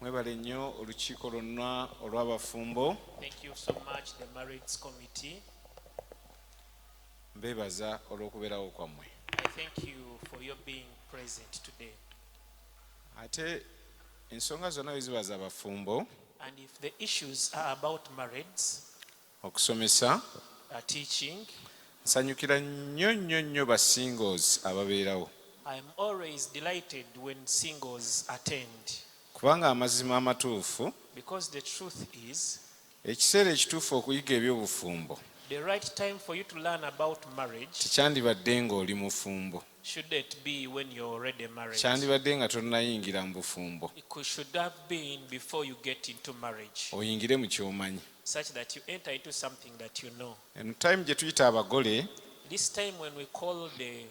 Mwebale nnyo olukiiko lwonna olw'abafumbo. Thank you so much, the Marriage Committee. Mbeebaza olw'okubeerawo kwammwe. I thank you for your being present today. Ate ensonga zonna bwe ziba za bafumbo, And if the issues are about marriage, okusomesa, teaching, nsanyukira nnyo ba singles ababeerawo. I am always delighted when singles attend. Kubanga amazima amatuufu, Because the truth is, ekiseera ekituufu okuyiga eby'obufumbo the right time for you to learn about marriage tekyandibadde ng'oli mufumbo, should it be when you're already married. kyandibadde nga tonnayingira mu bufumbo, It should have been before you get into marriage, oyingire mu kyomanyi. such that you enter into something that you know. Eno time gye tuyita abagole, This time when we call the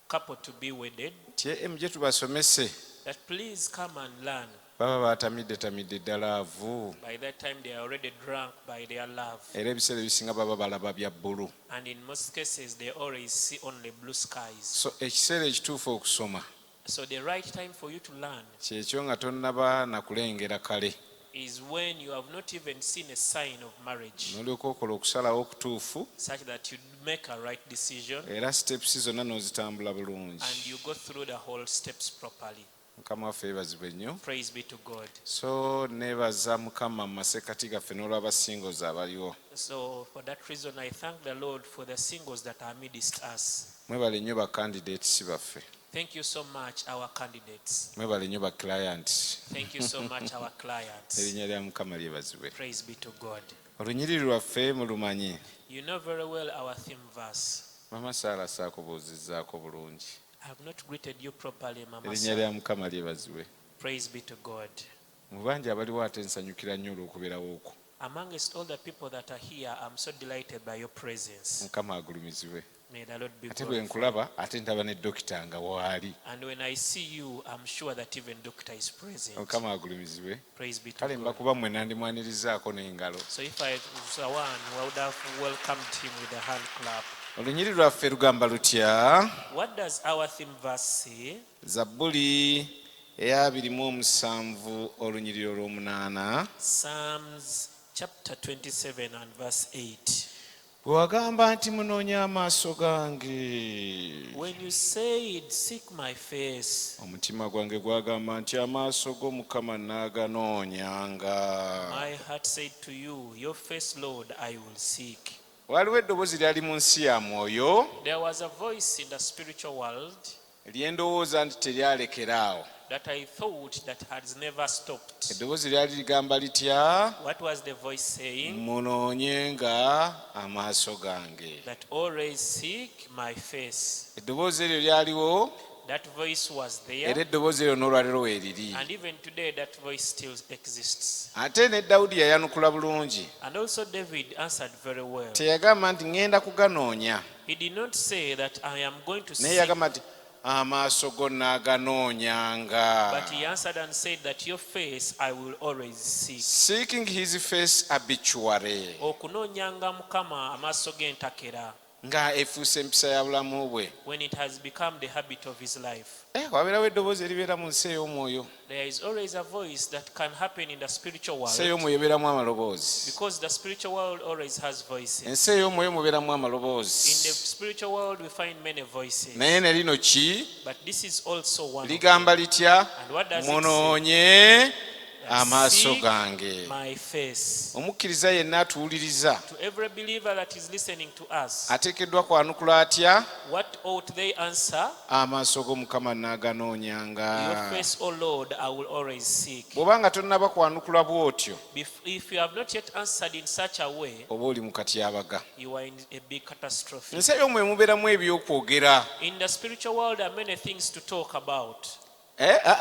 couple to be wedded, TM gye tubasomese, that please come and learn. baba baatamidde ddala avu, By that time they are already drunk by their love. era ebiseera ebisinga baba balaba bya bbulu. And in most cases they always see only blue skies. So ekiseera ekituufu okusoma So the right time for you to learn kyekyo nga tonnaba nakulengera kale, is when you have not even seen a sign of marriage, n'olyoka okola okusalawo okutuufu, such that you make a right decision era steps zonna n'ozitambula bulungi. and you go through the whole steps properly. Mukama waffe yeebazibwe nnyo. Praise be to God. So neebaza Mukama mu masekkati gaffe n'olw'abasingles abaliwo. So for that reason I thank the Lord for the singles that are amidst us. Mwebale nnyo ba candidates baffe. Thank you so much, our candidates. Mwebale nnyo ba clients. Thank you so much, our clients. Erinnya lya Mukama lyebazibwe. Praise be to God. Olunyiriri lwaffe mulumanyi. You know very well our theme verse. Mama Saala saakubuuzizzaako bulungi. I have not greeted you properly, Mama. Erinnya lya Mukama lyebazibwe. Praise be to God. Mu bangi abaliwo ate nsanyukira nnyo olw'okubeerawo okwo. Amongst all the people that are here, I'm so delighted by your presence. Mukama agulumizibwe. May the Lord be Ate bwe glorified. nkulaba ate ndaba ne dokita nga waali. And when I see you, I'm sure that even Doctor is present. Mukama agulumizibwe. Praise be to Kale God. mbakuba mmwe nandimwanirizaako n'engalo. So if I was the one who would have welcomed him with a hand clap. Olunyiriri lwaffe lugamba lutya? What does our theme verse say? Zabbuli eya 27 olunyiriri olw'omunaana. Psalms chapter 27 and verse 8. Bwe wagamba nti munoonya amaaso gange, When you said, seek my face, omutima gwange gwagamba nti amaaso go Mukama nnaaganoonyanga. my heart said to you, your face, Lord, I will seek. Waliwo eddoboozi lyali mu nsi ya mwoyo There was a voice in the spiritual world eryendowooza nti teryalekeraawo. that I thought that has never stopped. Eddoboozi lyali ligamba litya? What was the voice saying? Munoonyenga amaaso gange. That always seek my face. Eddoboozi eryo lyaliwo, That voice was era there, eddoboozi eryo n'olwaleero weeriri. and even today that voice still exists. Ate ne Dawudi yayanukula bulungi. And also David answered very well. Teyagamba nti ŋŋenda kuganoonya, He did not say that I am going to naye seek, yagamba nti amaaso go nnaaganoonyanga. but he answered and said that your face I will always seek. Seeking his face habitually. Okunoonyanga Mukama amaaso g'entakera, Nga efuuse empisa ya bulamu bwe. when it has become the habit of his life. Wabeerawo eddoboozi eribeera mu nsi ey'omwoyo. There is always a voice that can happen in the spiritual Ensi world, ey'omwoyo ebeeramu amaloboozi. because the spiritual world always has voices. Ensi ey'omwoyo mubeeramu In the amaloboozi. spiritual world we find many voices, Naye ne lino ki? but this is also one of them. Ligamba litya? And what does it say? Munoonye That amaaso seek gange. my face. Omukkiriza yenna atuwuliriza To every believer that is listening to us, ateekeddwa kwanukula atya? what ought they answer? Amaaso go Mukama nnaaganoonyanga. Your face, O Lord, I will always seek. Bw'obanga tonnaba kwanukula bw'otyo, If you have not yet answered in such a way, oba oli mu katyabaga. you are in a big catastrophe. Ensi ey'omwoyo mubeeramu eby'okwogera. In the spiritual world, there are many things to talk about.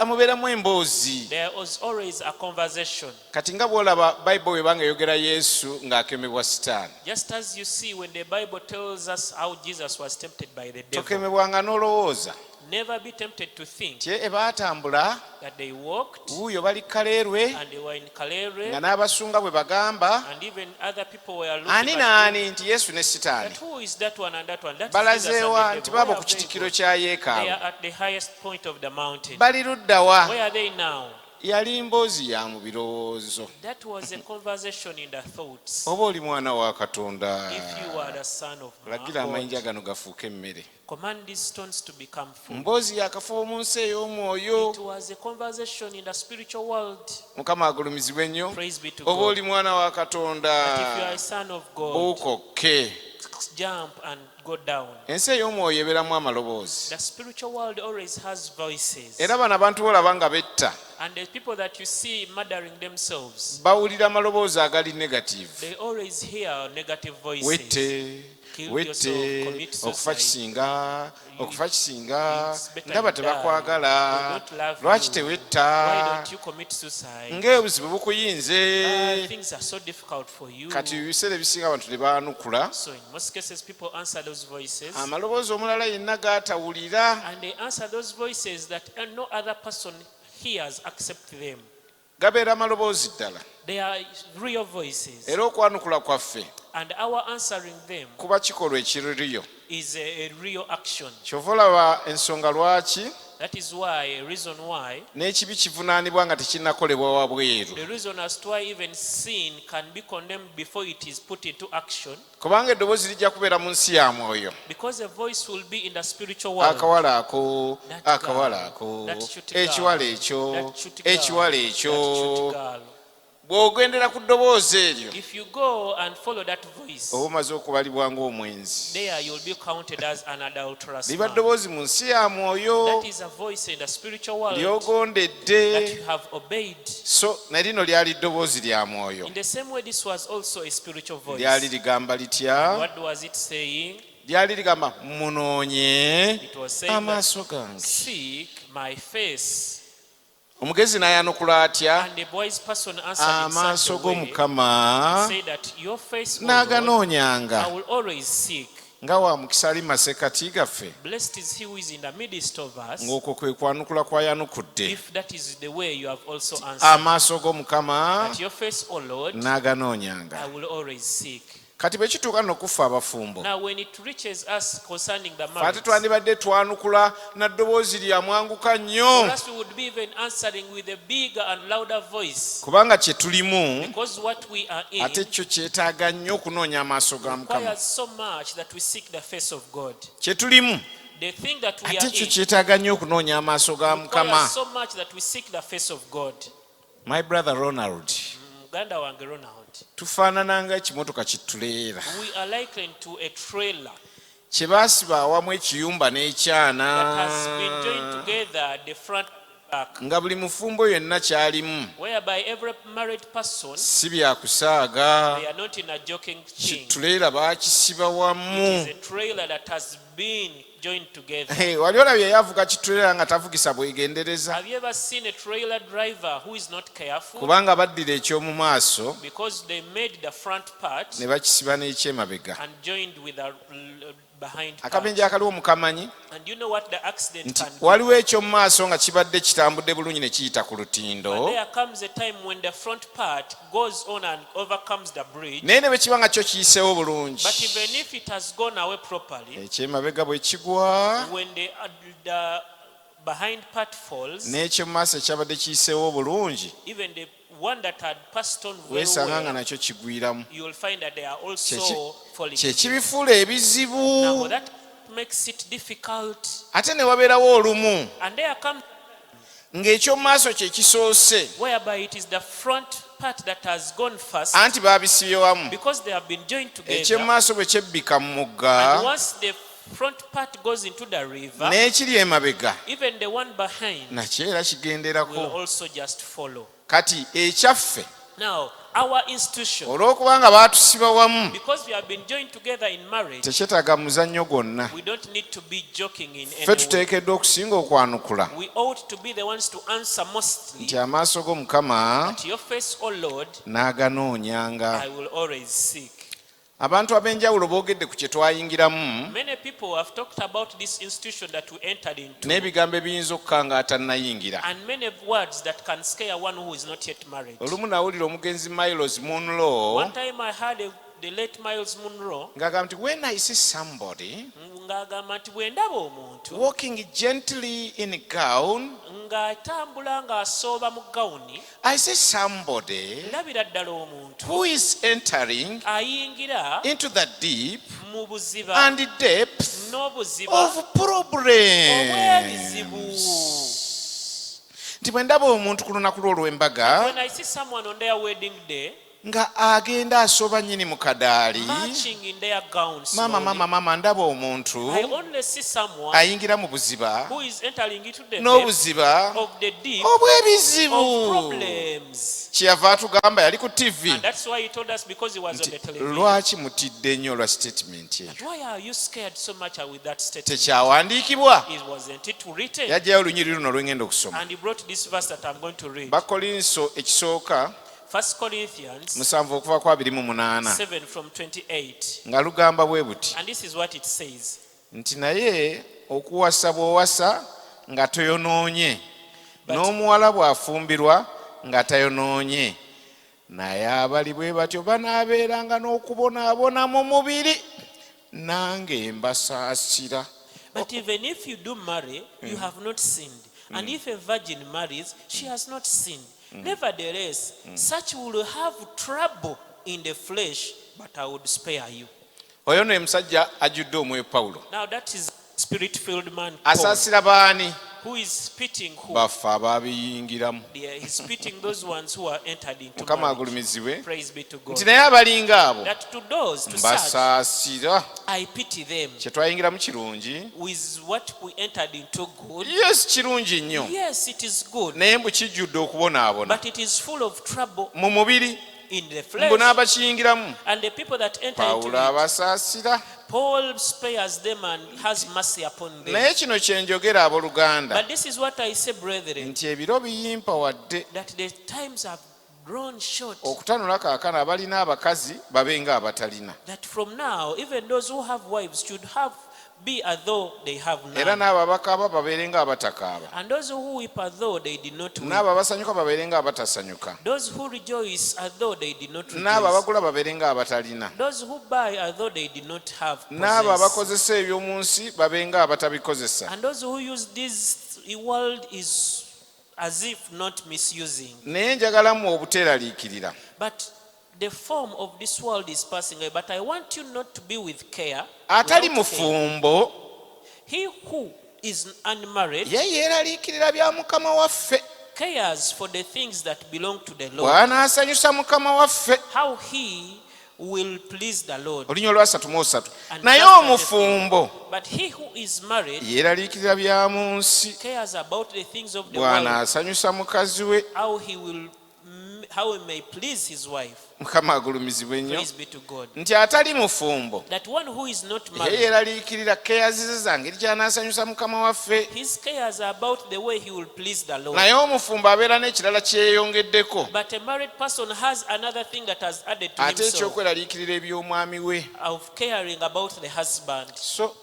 Mubeeramu emboozi. There was always a conversation. Kati nga bw'olaba Bayibuli bw'ebanga eyogera Yesu ng'akemebwa Sitaani. Just as you see when the Bible tells us how Jesus was tempted by the devil, Tokemebwanga n'olowooza never be tempted to think nti baatambula that they walked wuuyo bali Kaleerwe and they were in nga Kalere, n'abasunga bwe bagamba and even other people were looking ani at naani nti Yesu ne Sitaani that who is that one and that one. That is Jesus balazeewa and nti the devil. baaba Where ku have they kitikkiro gone? kya They yeekaalu are at the highest point of the mountain. bali ludda wa? Where are they now? yali mboozi ya mu birowoozo. That was a conversation in the thoughts. Oba oli mwana wa Katonda, If you are the son of lagira amayinja God, gano gafuuke emmere. command these stones to become food. Mboozi yakafuba mu nsi ey'omwoyo. It was a conversation in the spiritual world. Mukama agulumizibwe nnyo. Praise be to Oba God. oli mwana wa Katonda, That if you are a son of God, buukokke. jump and go down. Ensi ey'omwoyo ebeeramu amaloboozi. The spiritual world always has voices. Era bano abantu bolaba nga betta, And the people that you see murdering themselves, bawulira amaloboozi agali negative. they always hear negative voices. Wette, Kill wette, yourself, commit okufa suicide. kisinga, okufa kisinga, It's better ndaba you die. tebakwagala, They don't love lwaki you. tewetta, Why don't you commit suicide? ng'obuzibu bukuyinze. Things are so difficult for you. Kati ebiseera ebisinga abantu ne baanukula, So in most cases, people answer those voices. amaloboozi omulala yenna gaatawulira, And they answer those voices that no other person hears except them. gabeera amaloboozi ddala. They are real voices. Era okwanukula kwaffe And our answering them kuba kikolwa ekiririyo. is a real action. Kyova olaba ensonga lwaki That is why, a reason why, n'ekibi kivunaanibwa nga tekinnakolebwa wabweru. the reason as to why even sin can be condemned before it is put into action, Kubanga eddoboozi lijja kubeera mu nsi ya mwoyo. because a voice will be in the spiritual world. Akawala ako, That akawala girl, ako, that cute girl, ekiwala ekyo, that cute girl, ekiwala that ekyo. cute girl. Bw'ogendera ku ddoboozi eryo, If you go and follow that voice, oba omaze okubalibwa ng'omwenzi. there you'll be counted as an adulterous Liba man. ddoboozi mu nsi ya mwoyo, That is a voice in the spiritual world that ly'ogondedde. you have obeyed. So ne lino lyali ddoboozi lya mwoyo. In the same way, this was also a spiritual voice. Lyali ligamba litya? What was it saying? Lyali ligamba munoonye It was saying that, amaaso gange. seek my face. Omugezi n'ayanukula atya? And the wise person answered in such Amaaso a way, g'Omukama say that your face, O Lord, I n'aganoonyanga. will always seek. Nga wa mukisa ali masekati gaffe, Blessed is he who is in the midst of us, ng'okwo kwe kwanukula kwayanukudde. if that is the way you have also answered. Amaaso g'Omukama That your face, O Lord, n'aganoonyanga. I will always seek. Kati bwe kituuka n'okufa abafumbo, Now, when it reaches us concerning the fe ate marriage, twandibadde twanukula na ddoboozi lya mwanguka for nnyo, us we would be even answering with a bigger and louder voice, kubanga kye tulimu because what we are in ate kyo kyetaaga nnyo okunoonya amaaso ga Mukama. requires so much that we seek the face of God. Kye tulimu The thing that we ate are kyo in kyetaaga nnyo okunoonya amaaso ga Mukama. requires so much that we seek the face of God. My brother Ronald, Muganda wange Ronald, tufaanana nga ekimotoka kituleera we are likened to a trailer kye baasiba awamu ekiyumba n'ekyana, that has been joined together at the front back, nga buli mufumbo yenna kyalimu. whereby every married person, Si byakusaaga, they are not in a joking thing. kituleera baakisiba wamu. It is a trailer that has been joined together. Wali olabye yavuga kituleera nga tavugisa bwegendereza, Have you ever seen a trailer driver who is not careful? kubanga baddira eky'omu maaso Because they made the front part ne bakisiba n'ekyemabega. and joined with the behind part. Akabenje akaliwo mukamanyi And you know what the accident nti can do? waliwo eky'omu maaso nga kibadde kitambudde bulungi ne kiyita ku And lutindo, there comes a time when the front part goes on and overcomes the bridge. naye ne bwe kiba nga kyo kiyiseewo bulungi, But even if it has gone away properly, ekyemabega bwe kigwa when the behind part falls, n'eky'omu maaso ekyabadde kiyiseewo bulungi, even the one that had passed on very weesanga nga well, nakyo kigwiramu. you will find that they are also Kye falling. kye into. kibifuula ebizibu. Now that makes it difficult. Ate ne wabeerawo olumu And there comes ng'eky'omu maaso kye kisoose, whereby it is the front part that has gone first, anti baabisibye wamu. because they have been joined Eky'omu together. maaso bwe kyebbika mu And mugga, once the front part goes into the river, n'ekiri emabega even the one behind nakyo era will kigenderako. also just follow. Kati ekyaffe Now, our institution, olw'okuba nga baatusiba wamu, because we have been joined together in marriage, tekyetaaga muzannyo gwonna. we don't need to be joking in Ffe any way. tuteekeddwa okusinga okwanukula We ought to be the ones to answer mostly, nti amaaso g'Omukama to your face, O Lord, n'aganoonyanga. I will always seek. Abantu ab'enjawulo boogedde ku kye twayingiramu Many people have talked about this institution that we entered into, n'ebigambo ebiyinza okukanga atannayingira. and many words that can scare one who is not yet married. Olumu nawulira omugenzi Miles Munro One time I heard the late Miles Monroe ng'agamba nti when I see somebody ng'agamba nti bwe ndaba omuntu walking gently in a gown, ng'atambula ng'asooba mu gawuni I see somebody ndabira ddala omuntu who is entering ayingira into the deep mu buziba and the depth n'obuziba of obw'ebizibu. problems. Nti bwe ndaba omuntu ku lunaku lw'olw'embaga When I see someone on their wedding day nga agenda asooba nnyini mu kadaali, marching in their gowns mama ndaba omuntu I only see someone ayingira mu buziba who is entering into the depth n'obuziba of the deep obw'ebizibu. of problems. Kyeyava atugamba yali ku TV And that's why he told us, because he was on the nti television. lwaki mutidde nnyo olwa statement eyo? But why are you scared so much with that statement? Tekyawandiikibwa, Wasn't it written? yajjayo olunyiri luno lwengenda okusoma. And he brought this verse that I'm going to read. Bakolinso ekisooka 1 Corinthians 7 okuva ku 28 7 from 28. nga lugamba bwe buti And this is what it says. nti naye okuwasa bw'owasa nga toyonoonye, n'omuwala bw'afumbirwa nga tayonoonye, naye abali bwe batyo banaabeeranga n'okubonaabona mu mubiri, nange mbasaasira. But even if you do marry, you have not sinned. And if a virgin marries, she has not sinned. Nevertheless, such will have trouble in the flesh, but I would spare you. Oyo ne musajja ajjudde omwoyo Pawulo. Now that is spirit-filled man Paul, Asaasira baani? who is spitting who? Baffe abaabiyingiramu. He's spitting those ones who are entered into Mukama marriage. agulumizibwe. Praise be to God. Nti naye abalinga abo That to those, to such, mbasaasira. I pity them. Kye twayingiramu kirungi. With what we entered into good, Yes, kirungi nnyo. yes, it is good, Naye mbu kijjudde okubonaabona but it is full of trouble mu mubiri, in the mbu flesh. n'abakiyingiramu And the people that enter into Pawulo it, abasaasira. Paul spares them and has mercy upon them. Naye kino kye njogera abooluganda But this is what I say, brethren, nti ebiro biyimpa wadde that the times have grown short, okutanula kaakano abalina abakazi babe nga abatalina, that from now, even those who have wives should be as though they have era none. n'abo abakaaba babeere nga abatakaaba, And those who weep as though they did not weep. n'abo abasanyuka babeere nga abatasanyuka, Those who rejoice as though they did not n'abo rejoice. abagula babeere nga abatalina, Those who buy as though they did not have n'abo possess. abakozesa eby'omu nsi babe nga abatabikozesa. And those who use this world is as if not misusing. Naye njagalamu obuteeraliikirira. But the form of this world is passing away. But I want you not to be with care. Atali without care. mufumbo He who is unmarried ye yeeraliikirira bya Mukama waffe. cares for the things that belong to the Lord. Bw'anaasanyusa Mukama waffe. How he will please the Lord. Olunya olwasatu mu osatu. And Naye that's omufumbo But he who is married yeeraliikirira bya mu nsi. cares about the things of the world. Bw'anaasanyusa mukazi we. How he may please his wife. Mukama agulumizibwe nnyo. Praise be to God. Nti atali mufumbo That one who is not ye married, yeeraliikirira keyazize zange eri ky'anaasanyusa Mukama waffe. his cares are about the way he will please the Lord. Naye omufumbo abeera n'ekirala kyeyongeddeko. But a married person has another thing that has added to Ate himself ekyokweraliikirira eby'omwami we. of caring about the husband. So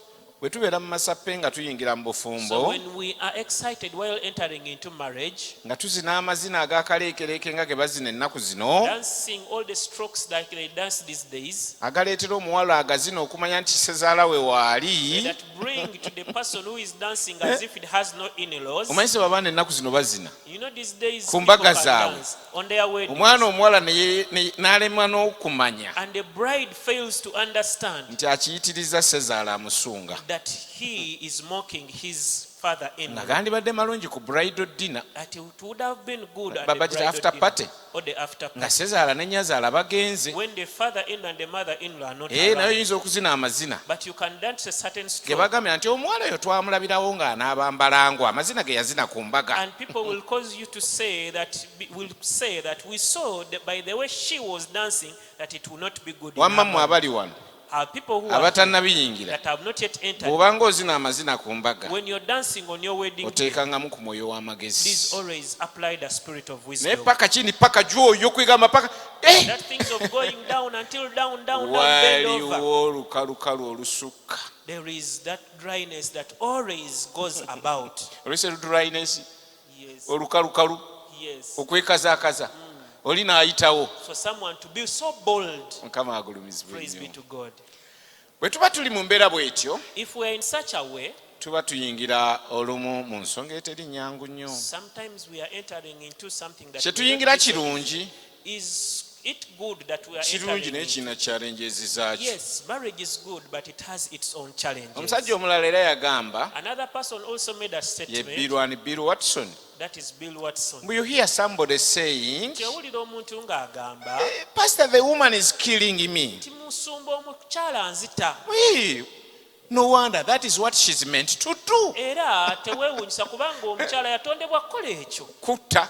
bwe tubeera mu masappe nga tuyingira mu So bufumbo when we are excited while entering into marriage, nga tuzina amazina ag'akaleekereeke nga ge bazina ennaku zino, dancing all the strokes that they dance these days, agaleetera omuwala agazina okumanya nti sezaala we waali. that bring to the person who is dancing as if it has no in-laws. Omanyise babaana ennaku zino bazina You know these days Ku people mbaga can zaabwe. dance on their weddings. omwana omuwala n'alemwa n'okumanya And the bride fails to understand nti akiyitiriza sezaala amusunga. that he is mocking his father-in-law. Nga gandibadde malungi ku bridal dinner That it would have been good at Baba the gita bridal after dinner party. or the after nga party. sezaala ne nnyazaala bagenze. When the father-in-law and the mother-in-law are not Naye around. oyinza okuzina amazina But you can dance a certain ge stroke. bagambira nti omuwala oyo twamulabirawo ng'anaaba mbalangwa, amazina ge yazina ku mbaga. And people will cause you to say that, we saw that by the way she was dancing that it will not be good. in her Wamma mmwe marriage. abali wano People who are abatannabiyingira, that have not yet entered. bw'obanga ozina amazina ku mbaga When you're dancing on your wedding day, oteekangamu ku mwoyo please w'amagezi. always apply the spirit of Naye wisdom. paka kindi paka gy'oyo kwegamba paka That things of going down until down, bend over. waliwo olukalukalu olusukka. There is that dryness that always goes about. Olwese dryness, Yes, olukalukalu, yes. okwekazaakaza. oli n'ayitawo. For someone to be so bold. Mukama agulumizibwe Praise be nnyo. to God. Bwe tuba tuli mu mbeera bw'etyo If we are in such a way, tuba tuyingira olumu mu nsonga eteri nnyangu nnyo. sometimes we are entering into something that Kye tuyingira kirungi, is it good that we are kirungi entering naye into? kirina challenges zaakyo. Yes, marriage is good, but it has its own challenges. Omusajja omulala era yagamba, Another person also made a ye statement. Bill Watson. That is Bill Watson. You hear somebody saying, Kyewulira omuntu ng'agamba Pastor, the woman is killing me. nti musumba omukyala anzita, No wonder, that is what she's meant to do. era teweewuunyisa kubanga omukyala yatondebwa kukola ekyo, Kutta.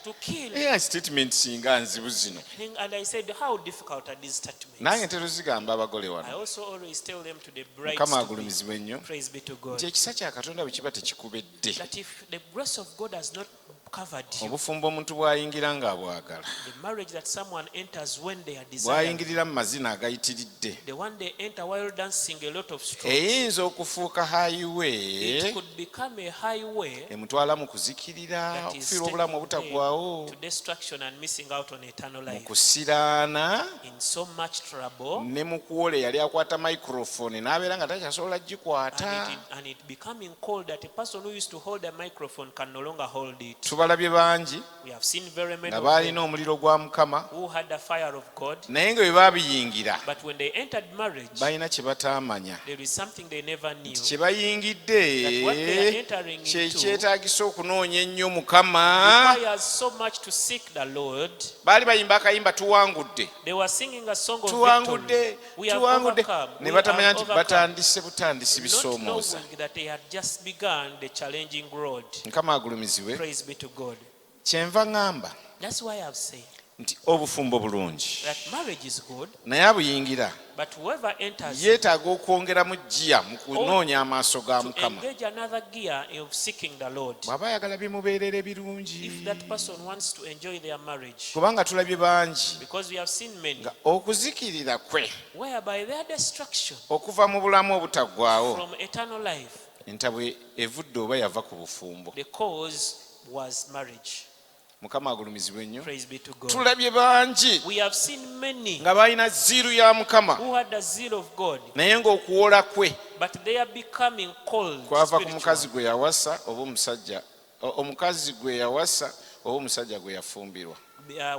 to kill. Statement singa nzibu zino. And I said, how difficult are these statements? Nange teruzigamba abagole I wano. also always tell them to the brides Mukama to be. agulumizibwe nnyo. Praise be to God. Nti ekisa kya Katonda bwe kiba tekikubedde. That if the grace of God has not covered you, Obufumbo omuntu bw'ayingira ng'abwagala. the marriage that someone enters when they are desiring, Bw'ayingirira mu mazina agayitiridde. the one they enter while dancing a lot of strokes, Eyinza okufuuka highway it could become a highway emutwala mu kuzikirira, that is okufiirwa obulamu taking obutaggwaawo, to destruction and missing out on eternal mu life. kusiraana, In so much trouble, ne mu kuwola eyali akwata microphone n'abeera nga takyasobola gikwata. and it becoming cold that a person who used to hold a microphone can no longer hold it. Tubalabye bangi We have seen very many nga of baalina them omuliro gwa Mukama, who had the fire of God, naye nga bwe baabiyingira but when they entered marriage, balina kye bataamanya. there is something they never knew. Kye bayingidde That what they are entering kye into kyetaagisa okunoonya ennyo Mukama. requires so much to seek the Lord. Baali bayimba akayimba tuwangudde, They were singing a song of tuwangudde, victory. We have tuwangudde, overcome. ne We batamanya have nti overcome. batandise butandisi Not bisoomooza. knowing that they had just begun the challenging road. Mukama agulumizibwe. Praise be to God. Kyenva ŋŋamba That's why I've said nti obufumbo bulungi, that marriage is good, naye abuyingira but whoever enters yeetaaga okwongeramu jjiya mu kunoonya amaaso ga to Mukama. engage another gear of seeking the Lord. Bw'aba ayagala bimubeerere birungi. If that person wants to enjoy their marriage, Kubanga tulabye bangi because we have seen many nga okuzikirira kwe whereby their destruction okuva mu bulamu obutaggwaawo, from eternal life, entabwe evudde oba yava ku bufumbo. the cause was marriage. Mukama agulumizibwe nnyo. Praise be to God. Tulabye bangi We have seen many nga balina ziiru ya Mukama, who had the zeal of God, naye ng'okuwola kwe but they are becoming cold kwava ku mukazi spiritually. gwe yawasa oba omusajja, omukazi gwe yawasa oba omusajja gwe yafumbirwa.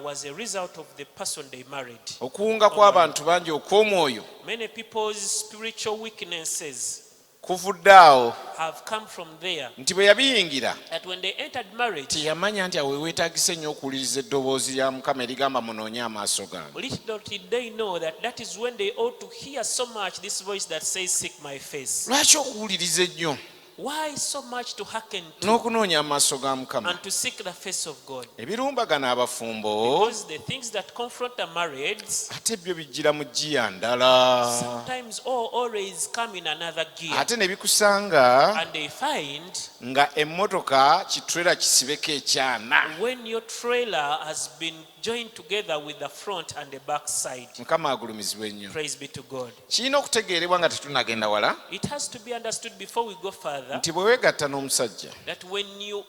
Was a result of the person they married. Okuwunga kw'abantu bangi okw'omwoyo Many people's spiritual weaknesses kuvudde awo have come from there. nti bwe yabiyingira That when they entered marriage, teyamanya nti awe weetaagisa ennyo okuwuliriza eddoboozi lya Mukama erigamba munoonye amaaso gange. little did they know that is when they ought to hear so much this voice that says, "Seek my face." Lwaki okuwuliriza ennyo Why so much to hearken to n'okunoonya amaaso ga Mukama? and to seek the face of God? Ebirumbagana abafumbo Because the things that confront the marriage ate byo bijjira mu jjiya ndala, sometimes or always come in another gear, ate ne bikusanga and they find nga emmotoka kitulera kisibeko ekyana. when your trailer has been joined together with the front and the back side. Mukama agulumizibwe ennyo. Praise be to God. Kirina okutegeerebwa nga tetunagenda wala It has to be understood before we go further nti bwe weegatta n'omusajja that when you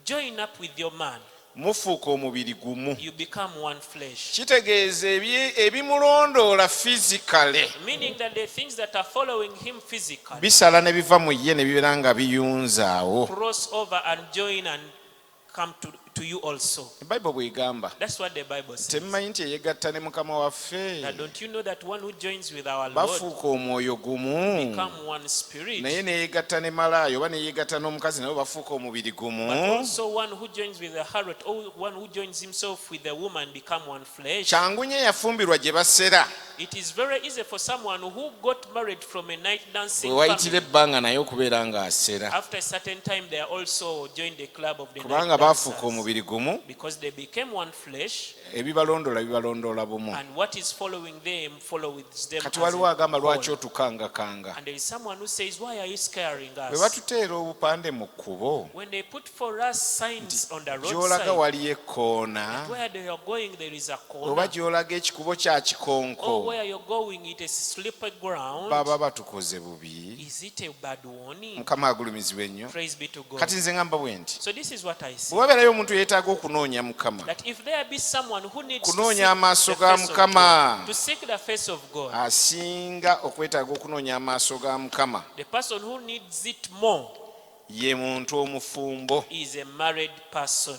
join up with your man, mufuuka omubiri gumu. you become one flesh. Kitegeeza ebimulondoola fizikale Meaning that the things that are following him physically bisala ne biva mu ye ne bibeera nga biyunzaawo. cross over and join and come to you also. Bayibuli bw'egamba, That's what the Bible says. temumanyi nti eyegatta ne Mukama waffe Now, don't you know that one who joins with our Lord bafuuka omwoyo gumu? become one spirit? Naye neyegatta ne malaayo oba neyegatta n'omukazi nabo bafuuka omubiri gumu. But also one who joins with a harlot, or one who joins himself with a woman become one flesh. Kyangu nnyo yafumbirwa gye basera. It is very easy for someone who got married from a night dancing We wayitira family. ebbanga naye okubeera ng'asera. After a certain time, they also joined the club of the Kubanga night baafuuka dancers omubiri gumu, because they became one flesh, bibalondoola bumu. and what is following them follows them. Kati as waliwo a agamba whole. lwaki otukangakanga. And there is someone who says, "Why are you scaring Bwe us?" batuteera obupande mu kkubo, When they put for us signs on the gy'olaga roadside, waliyo ekkoona, where they are going there is a oba corner, gy'olaga ekikubo kya or kikonko, where you're going it is slippery ground. baba batukoze bubi. Is it a bad warning? Mukama agulumizibwe nnyo. Praise be to God. Kati nze ngamba bwe nti So this is what I bwe see. wabeerayo omuntu omuntu yeetaaga okunoonya Mukama, that if there be someone who needs to seek kunoonya amaaso the ga face of Mukama God, to seek the face of God, asinga okwetaaga okunoonya amaaso ga Mukama the person who needs it more ye muntu omufumbo. is a married person.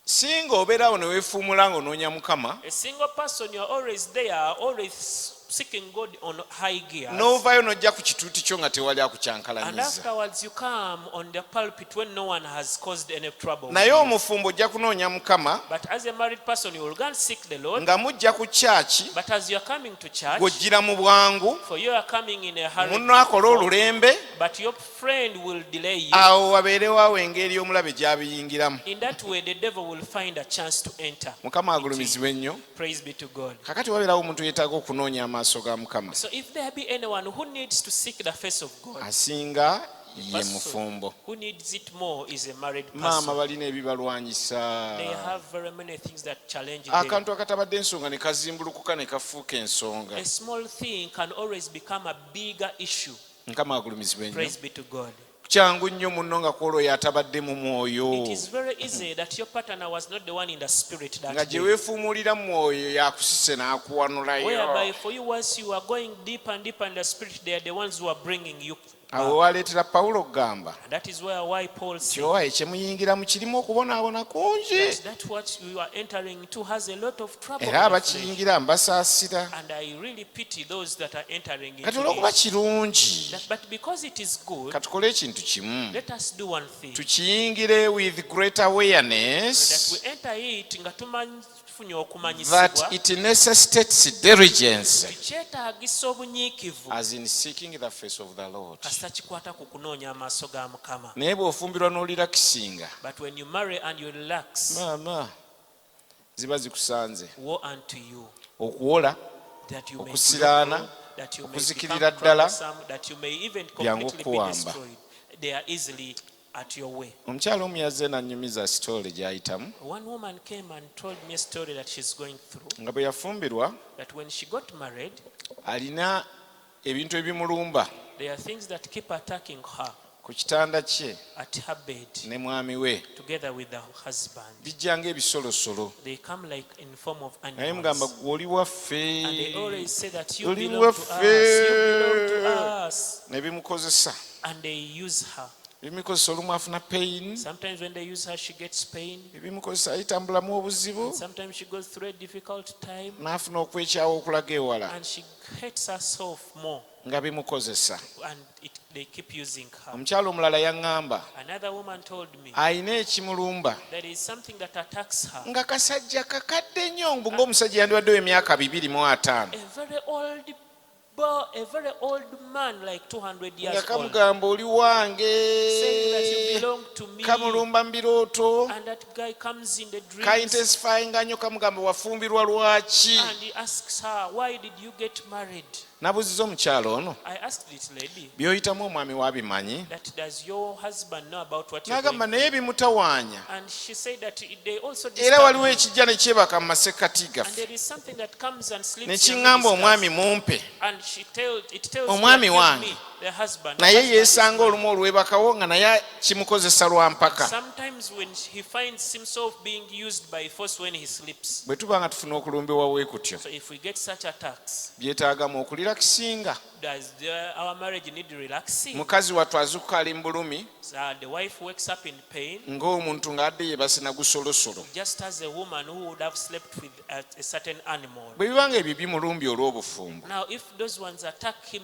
Singa obeerawo ne weefuumula ng'onoonya Mukama, A single person, you're always there, always seeking God on high gears. n'ovaayo n'ojja ku kituuti kyo nga tewali And akukyankalanyiza. afterwards you come on the pulpit when no one has caused any trouble with Naye you. omufumbo ojja kunoonya Mukama But as a married person, you will go and seek the Lord. nga mujja ku kyaki, But as you are coming to church, g'ojjira mu bwangu, for you are coming in a hurry, munno akola olulembe, but your friend will delay you. awo wabeerewo engeri y'omulabe gy'abiyingiramu. In that way, the devil will find a chance to enter. Mukama agulumizibwe ennyo. Praise be to God. Kakati wabeerawo omuntu yeetaaga okunoonya amaaso ga Mukama, So if there be anyone who needs to seek the face of God, asinga ye person mufumbo. who needs it more is a married Maama person. balina ebibalwanyisa. They have very many things that challenge them. Akantu akatabadde ensonga ne kazimbulukuka ne kafuuka ensonga. A small thing can always become a bigger issue. Mukama agulumizibwe ennyo. Praise be to God. Kyangu nnyo munno nga kwolwo atabadde mu mwoyo. It is very easy that your partner was not the one in the spirit Nga that gye day. weefuumuulira mu mwoyo yakusise n'akuwanulayo. Whereby for you, once you are going deeper and deeper in the spirit, they are the ones who are bringing you. Awo waleetera Pawulo okugamba And that is why Paul said kyowaye kyemuyingiramu kirimu okubonaabona kungi, that what you are entering into has a lot of trouble. era in the flesh. abakiyingira mbasaasira. And I really pity those that are entering Kati into olw'okuba it. kirungi, But because it is good, katukole ekintu kimu, let us do one thing. tukiyingire with great awareness That we enter it nga tufunye that okumanyisibwa, it necessitates diligence kyetaagisa obunyiikivu as in seeking the face of the Lord. kasita kikwata ku kunoonya amaaso ga Mukama. Naye bw'ofumbirwa n'olirakisinga, But when you marry and you relax, maama ziba zikusanze. woe unto you, Okuwola, that you may okusiraana, grow, that you may okuzikirira become ddala, troublesome, that you may even byangu completely be okuwamba. destroyed. They are easily at your way. omukyala omu yazze nannyumiza sitoole gy'ayitamu, One woman came and told me a story that she's going through, nga bwe yafumbirwa that when she got married, alina ebintu ebimulumba there are things that keep attacking her ku kitanda kye at her bed, ne mwami we, together with her husband. bijja ng'ebisolosolo. They come like in form of Naye mugamba animals. gwe oli waffe, And they always say that you oli belong to us, you belong to waffe, us. ne bimukozesa. And they use her. Ebimukozesa olumu afuna pain, Sometimes when they use her, she gets pain. ebimukozesa ayitambulamu obuzibu, Sometimes she goes through a difficult time n'afuna okwekyawo okulaga ewala and she hates herself more. nga bimukozesa. And they keep using her. Omukyala omulala yaŋŋamba Another woman told me ayina ekimulumba there is something that attacks her. nga kasajja kakadde nnyo ng'omusajja yandibaddewo emyaka 205, A very old man, like 200 nga years old, kamugamba oli saying that you wange, belong to me. kamulumba mu birooto, And that guy comes in the dreams kaintesifayinga nnyo, kamugamba wafumbirwa lwaki. and he asks her, why did you get married? Nabuziza omukyala ono, I asked this lady, by'oyitamu omwami wabimanyi? that does your husband know about what you're N'agamba doing? naye bimutawaanya, And she said that they also era disturb waliwo him. ekijja ne kyebaka mu masekkati And gaffe, there is something that comes and ne sleeps and kiŋŋamba discusses. omwami mumpe, And it tells Omwami me, wange. give me the husband. The naye husband is yeesanga mine. olumu olwebakawo nga naye kimukozesa lwa mpaka. Sometimes when he finds himself being used by force when he sleeps. Bwe tuba nga tufuna okulumbibwa bwe kutyo, So if we get such attacks, byetaagamu okulirakisinga. does our marriage need relaxing? Mukazi wattu azuukuka ali mu bulumi So the wife wakes up in pain, ng'omuntu ng'adde yeebase na gusolosolo. just as a woman who would have slept with a certain animal. Bwe biba nga ebyo bimulumbye olw'obufumbo, Now, if those ones attack her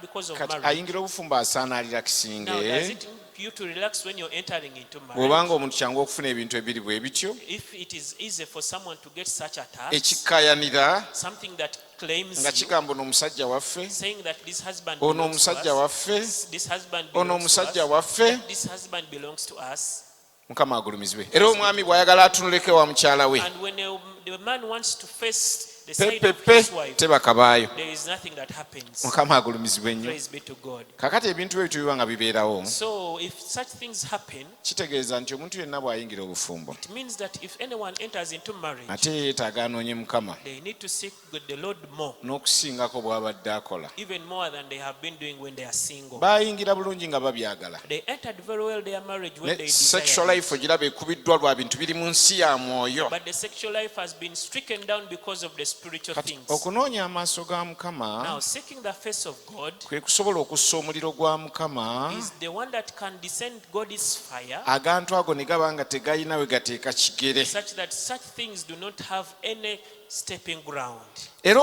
because of kati marriage, ayingira obufumbo asaana now alirakisinge. does it help you to relax when you're entering into Bw'obanga marriage? omuntu kyangu okufuna ebintu ebiri bwe bityo, If it is easy for someone to get such attacks, ekikkayanira something that claims nga you, kigamba ono omusajja waffe, saying that this husband ono belongs to omusajja us, waffe, this husband ono belongs to omusajja us, waffe. this husband belongs to us. Mukama agulumizibwe. Era omwami bw'ayagala atunuleko wa mukyala we, And when the man wants to face the side of pepepe his wife, tebakabaayo. there is nothing that happens. Mukama agulumizibwe nnyo. Praise be to God. Kakati ebintu ebyo biba nga bibeerawo, So if such things happen, kitegeeza nti omuntu yenna bw'ayingira obufumbo it means that if anyone enters into marriage, ate yeetaaga anoonye Mukama they need to seek the Lord more, n'okusingako bw'abadde akola. even more than they have been doing when they are single. Baayingira bulungi nga babyagala. They entered very well their marriage when they Ne sexual desired life it. ogiraba ekubiddwa lwa bintu biri mu nsi ya mwoyo. But the sexual life has been stricken down because of the spiritual Kati things. okunoonya amaaso ga Mukama Now, seeking the face of God kwe kusobola okussa omuliro gwa Mukama is the one that can descend God's fire, agantu ago ne gaba nga tegayina we gateeka kigere. such that such things do not have any stepping ground. Era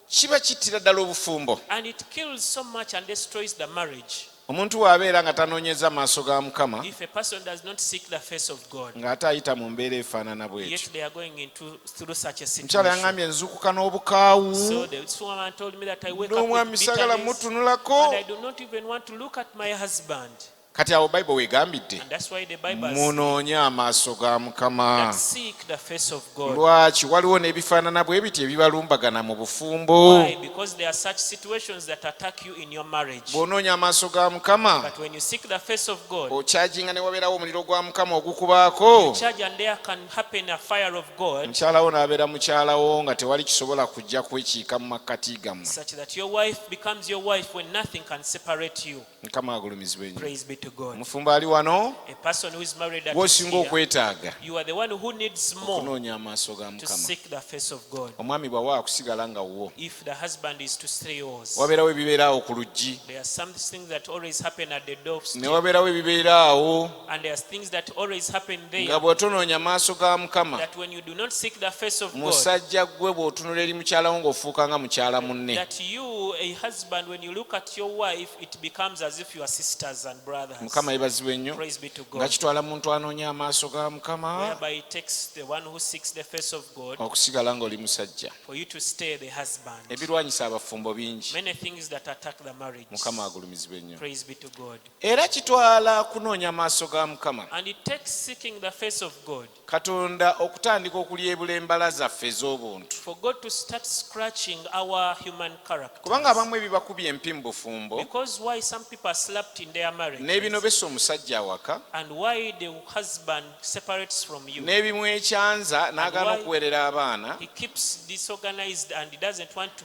kiba kittira ddala obufumbo. And it kills so much and destroys the marriage Omuntu bw'abeera nga tanoonyeza maaso ga Mukama if a person does not seek the face of God, ng'ate ayita mu mbeera efaanana bw'etyo. yet they are going through such a Omukyala situation. yaŋŋambye nzuukuka n'obukaawu So this woman told me that I wake up n'omwami with saagala bitterness mutunulako. and I do not even want to look at my husband. Kati awo Bayibuli weegambidde And that's why the Bible says munoonye amaaso ga Mukama. that seek the face of God. Lwaki waliwo n'ebifaanana bwe biti ebibalumbagana mu bufumbo. Why? Because there are such situations that attack you in your marriage. Bw'onoonya amaaso ga Mukama But when you seek the face of God, okyaginga ne wabeerawo omuliro gwa Mukama ogukubaako, charge and there can happen a fire of God, mukyalawo n'abeera mukyalawo nga tewali kisobola kujja kwekiika mu makkati gammwe. such that your wife becomes your wife when nothing can separate you. Mukama agulumizibwe nnyo. Praise be to God. Omufumbo ali wano, A person who is married that is gw'osinga here, okwetaaga you are the one who needs more okunoonya amaaso ga to Mukama. seek the face of God. Omwami bw'awa akusigala nga wo, If the husband is to stay yours, wabeerawo ebibeeraawo ku luggi, there are some things that always happen at the door, ne wabeerawo ebibeeraawo and there are things that always happen there, nga bw'otonoonya maaso ga Mukama. that when you do not seek the face of God, Musajja gwe bw'otunula eri mukyalawo ng'ofuuka nga mukyala munne. that you, a husband, when you look at your wife, it becomes as if you are sisters and brothers. Mukama yebazibwe nnyo. Praise be to Nga God. kitwala muntu anoonya amaaso ga Mukama Whereby it takes the one who seeks the face of God okusigala ng'oli musajja. for you to stay the husband. Ebirwanyisa abafumbo bingi. Many things that attack the marriage. Mukama agulumizibwe nnyo. Praise be to God. Era kitwala kunoonya amaaso ga Mukama And it takes seeking the face of God Katonda okutandika okulyebula embala zaffe ez'obuntu. for God to start scratching our human character. Kubanga abamu ebibakubye empi mu bufumbo Because why some people are slapped in their marriage, n'ebinobesa omusajja awaka and why the husband separates from you. n'ebimwekyanza n'agaana okuweerera abaana. He keeps disorganized and he doesn't want to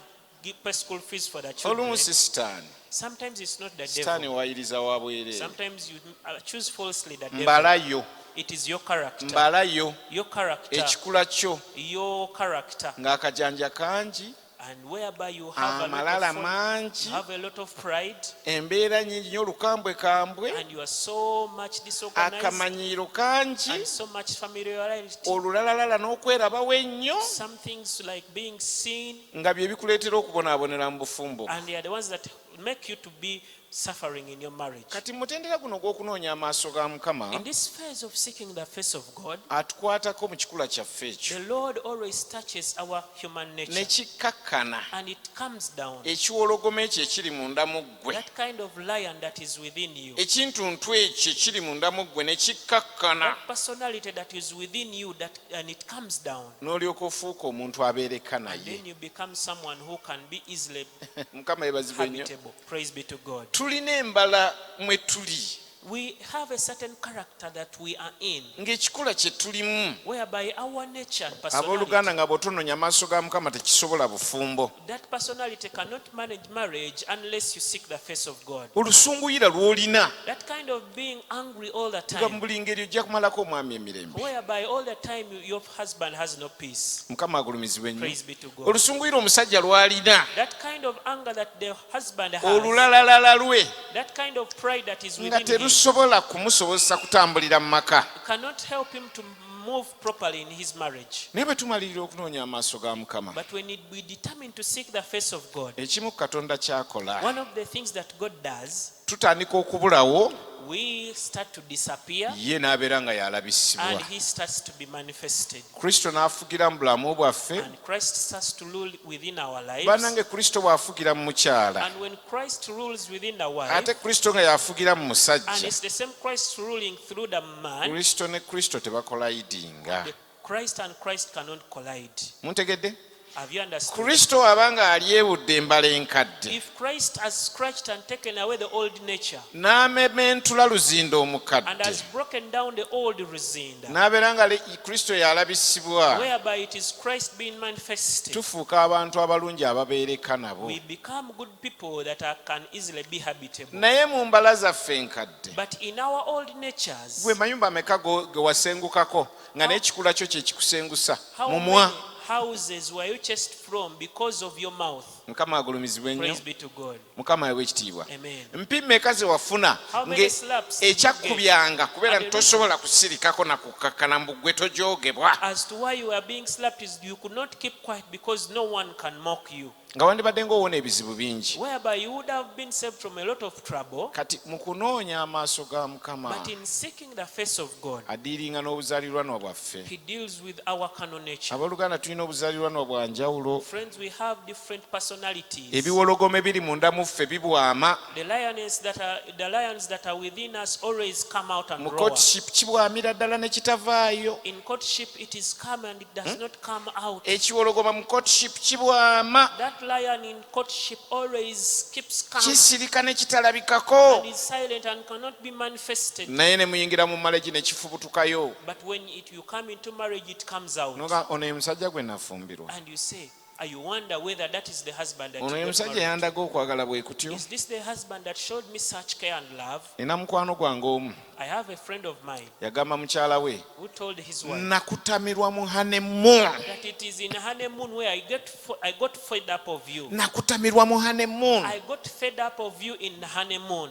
pay school fees for the children. Olumu si sitaani. Sometimes it's not the Sitaani devil. wayiriza wa bwereere. Sometimes you choose falsely the devil. Mbalayo, It is your character. mbalayo Your character. ekikula kyo Your character. ng'akajanja kangi, And whereby you have a lot amalala of fun, mangi, you have a lot of pride, embeera nnyingi nnyo olukambwekambwe, and you are so much disorganized, akamanyiiro kangi, and so much familiarity. olulalalala n'okwerabawo ennyo, Some things like being seen, nga bye bikuleetera okubonaabonera mu bufumbo. and they are the ones that make you to be suffering in your marriage. Kati mutendera guno gw'okunoonya amaaso ga Mukama In this phase of seeking the face of God, atukwatako mu kikula kyaffe ekyo the Lord always touches our human ne nature, kikkakkana and it comes down. ekiwologoma ekyo ekiri munda mu ggwe, That kind of lion that is within you, ekintuntu ekyo ekiri munda mu ggwe ne kikkakkana, that personality that is within you, and it comes down. n'olyoka ofuuka omuntu abeereka And naye. then you become someone who can be easily Mukama yebazibwe nnyo. habitable. Praise be to God. Tulina embala mwe tuli We have a certain character that we are in, ng'ekikula kye tulimu. whereby our nature and Abooluganda personality, nga bw'otonoonya amaaso ga Mukama tekisobola bufumbo. that personality cannot manage marriage unless you seek the face of God. Olusunguyira lw'olina That kind of being angry all the nga mu time, buli ngeri ojja kumalako omwami emirembe. whereby all the time your husband has no peace. Mukama agulumizibwe nnyo. Praise be to God. Olusunguyira omusajja lw'alina, That kind of anger that the husband has, olulalalala lwe that kind of pride that is nga within him, terusobola kumusobozesa kutambulira mu maka. cannot help him to move properly in his marriage. Naye bwe tumalirira okunoonya amaaso ga Mukama, But when we determine to seek the face of God, ekimu Katonda ky'akola, one of the things that God does, tutandika okubulawo, we start to disappear ye n'abeera nga y'alabisibwa. and he starts to be manifested. Kristo n'afugira mu bulamu bwaffe. And Christ starts to rule within our lives. Bannange Kristo bw'afugira mu mukyala, And when Christ rules within the wife, ate Kristo nga y'afugira mu and musajja, it's the same Christ ruling through the man, Kristo ne Kristo tebakola yidinga. the Christ and Christ cannot collide. Muntegedde? Have you understood? Kristo abanga alyewudde embala enkadde If Christ has scratched and taken away the old nature n'amementula luzinda and omukadde has broken down the old resinda, n'abeera nga Kristo yalabisibwa whereby it is Christ being manifested, tufuuka abantu abalungi ababeereka nabo we become good people that can easily be habitable. naye mu mbala zaffe enkadde But in our old natures, gwe mayumba ameka ge wasengukako nga n'ekikula kyo kye kikusengusa how mumwa many houses were you chased from because of your mouth? mukama agulumizibwe nnyo Praise be to God. mukama yawe ekitiibwa Amen. mpi mmeka ze wafuna How many slaps ekyakubyanga kubeera And the tosobola kusirikako na kukakkana mbu gwe tojoogebwa As to why you are being slapped is you could not keep quiet because no one can mock you. nga wandibadde ng'owona ebizibu bingi Whereby you would have been saved from a lot of trouble. kati mu kunoonya amaaso ga mukama But in seeking the face of God, adiiringa n'obuzaalirwanwa bwaffe He deals with our carnal nature. abooluganda tulina obuzaalirwanwa bwa njawulo Friends, we have different personalities. ebiwologome biri munda mu ffe bibwama The lions that are within us always come out and mu roar. courtship kibwamira ddala ne kitavaayo In courtship, it is come and it does not come out. ekiwologoma mu courtship kibwama That lion in courtship always keeps calm kisirika ne kitalabikako and is silent and cannot be manifested. naye ne muyingira mu malegi ne kifubutukayo But when you come into marriage, it comes out. noga ono ye musajja gwe nafumbirwa And you say, you wonder whether that is the husband that ono ye you got musajja married. yandaga okwagala bwe kutyo Is this the husband that showed me such care and love? nina mukwano gwange omu I have a friend of mine yagamba mukyala we who told his wife nakutamirwa mu honeymoon that it is in honeymoon where I got fed up of you. nakutamirwa mu honeymoon I got fed up of you in the honeymoon.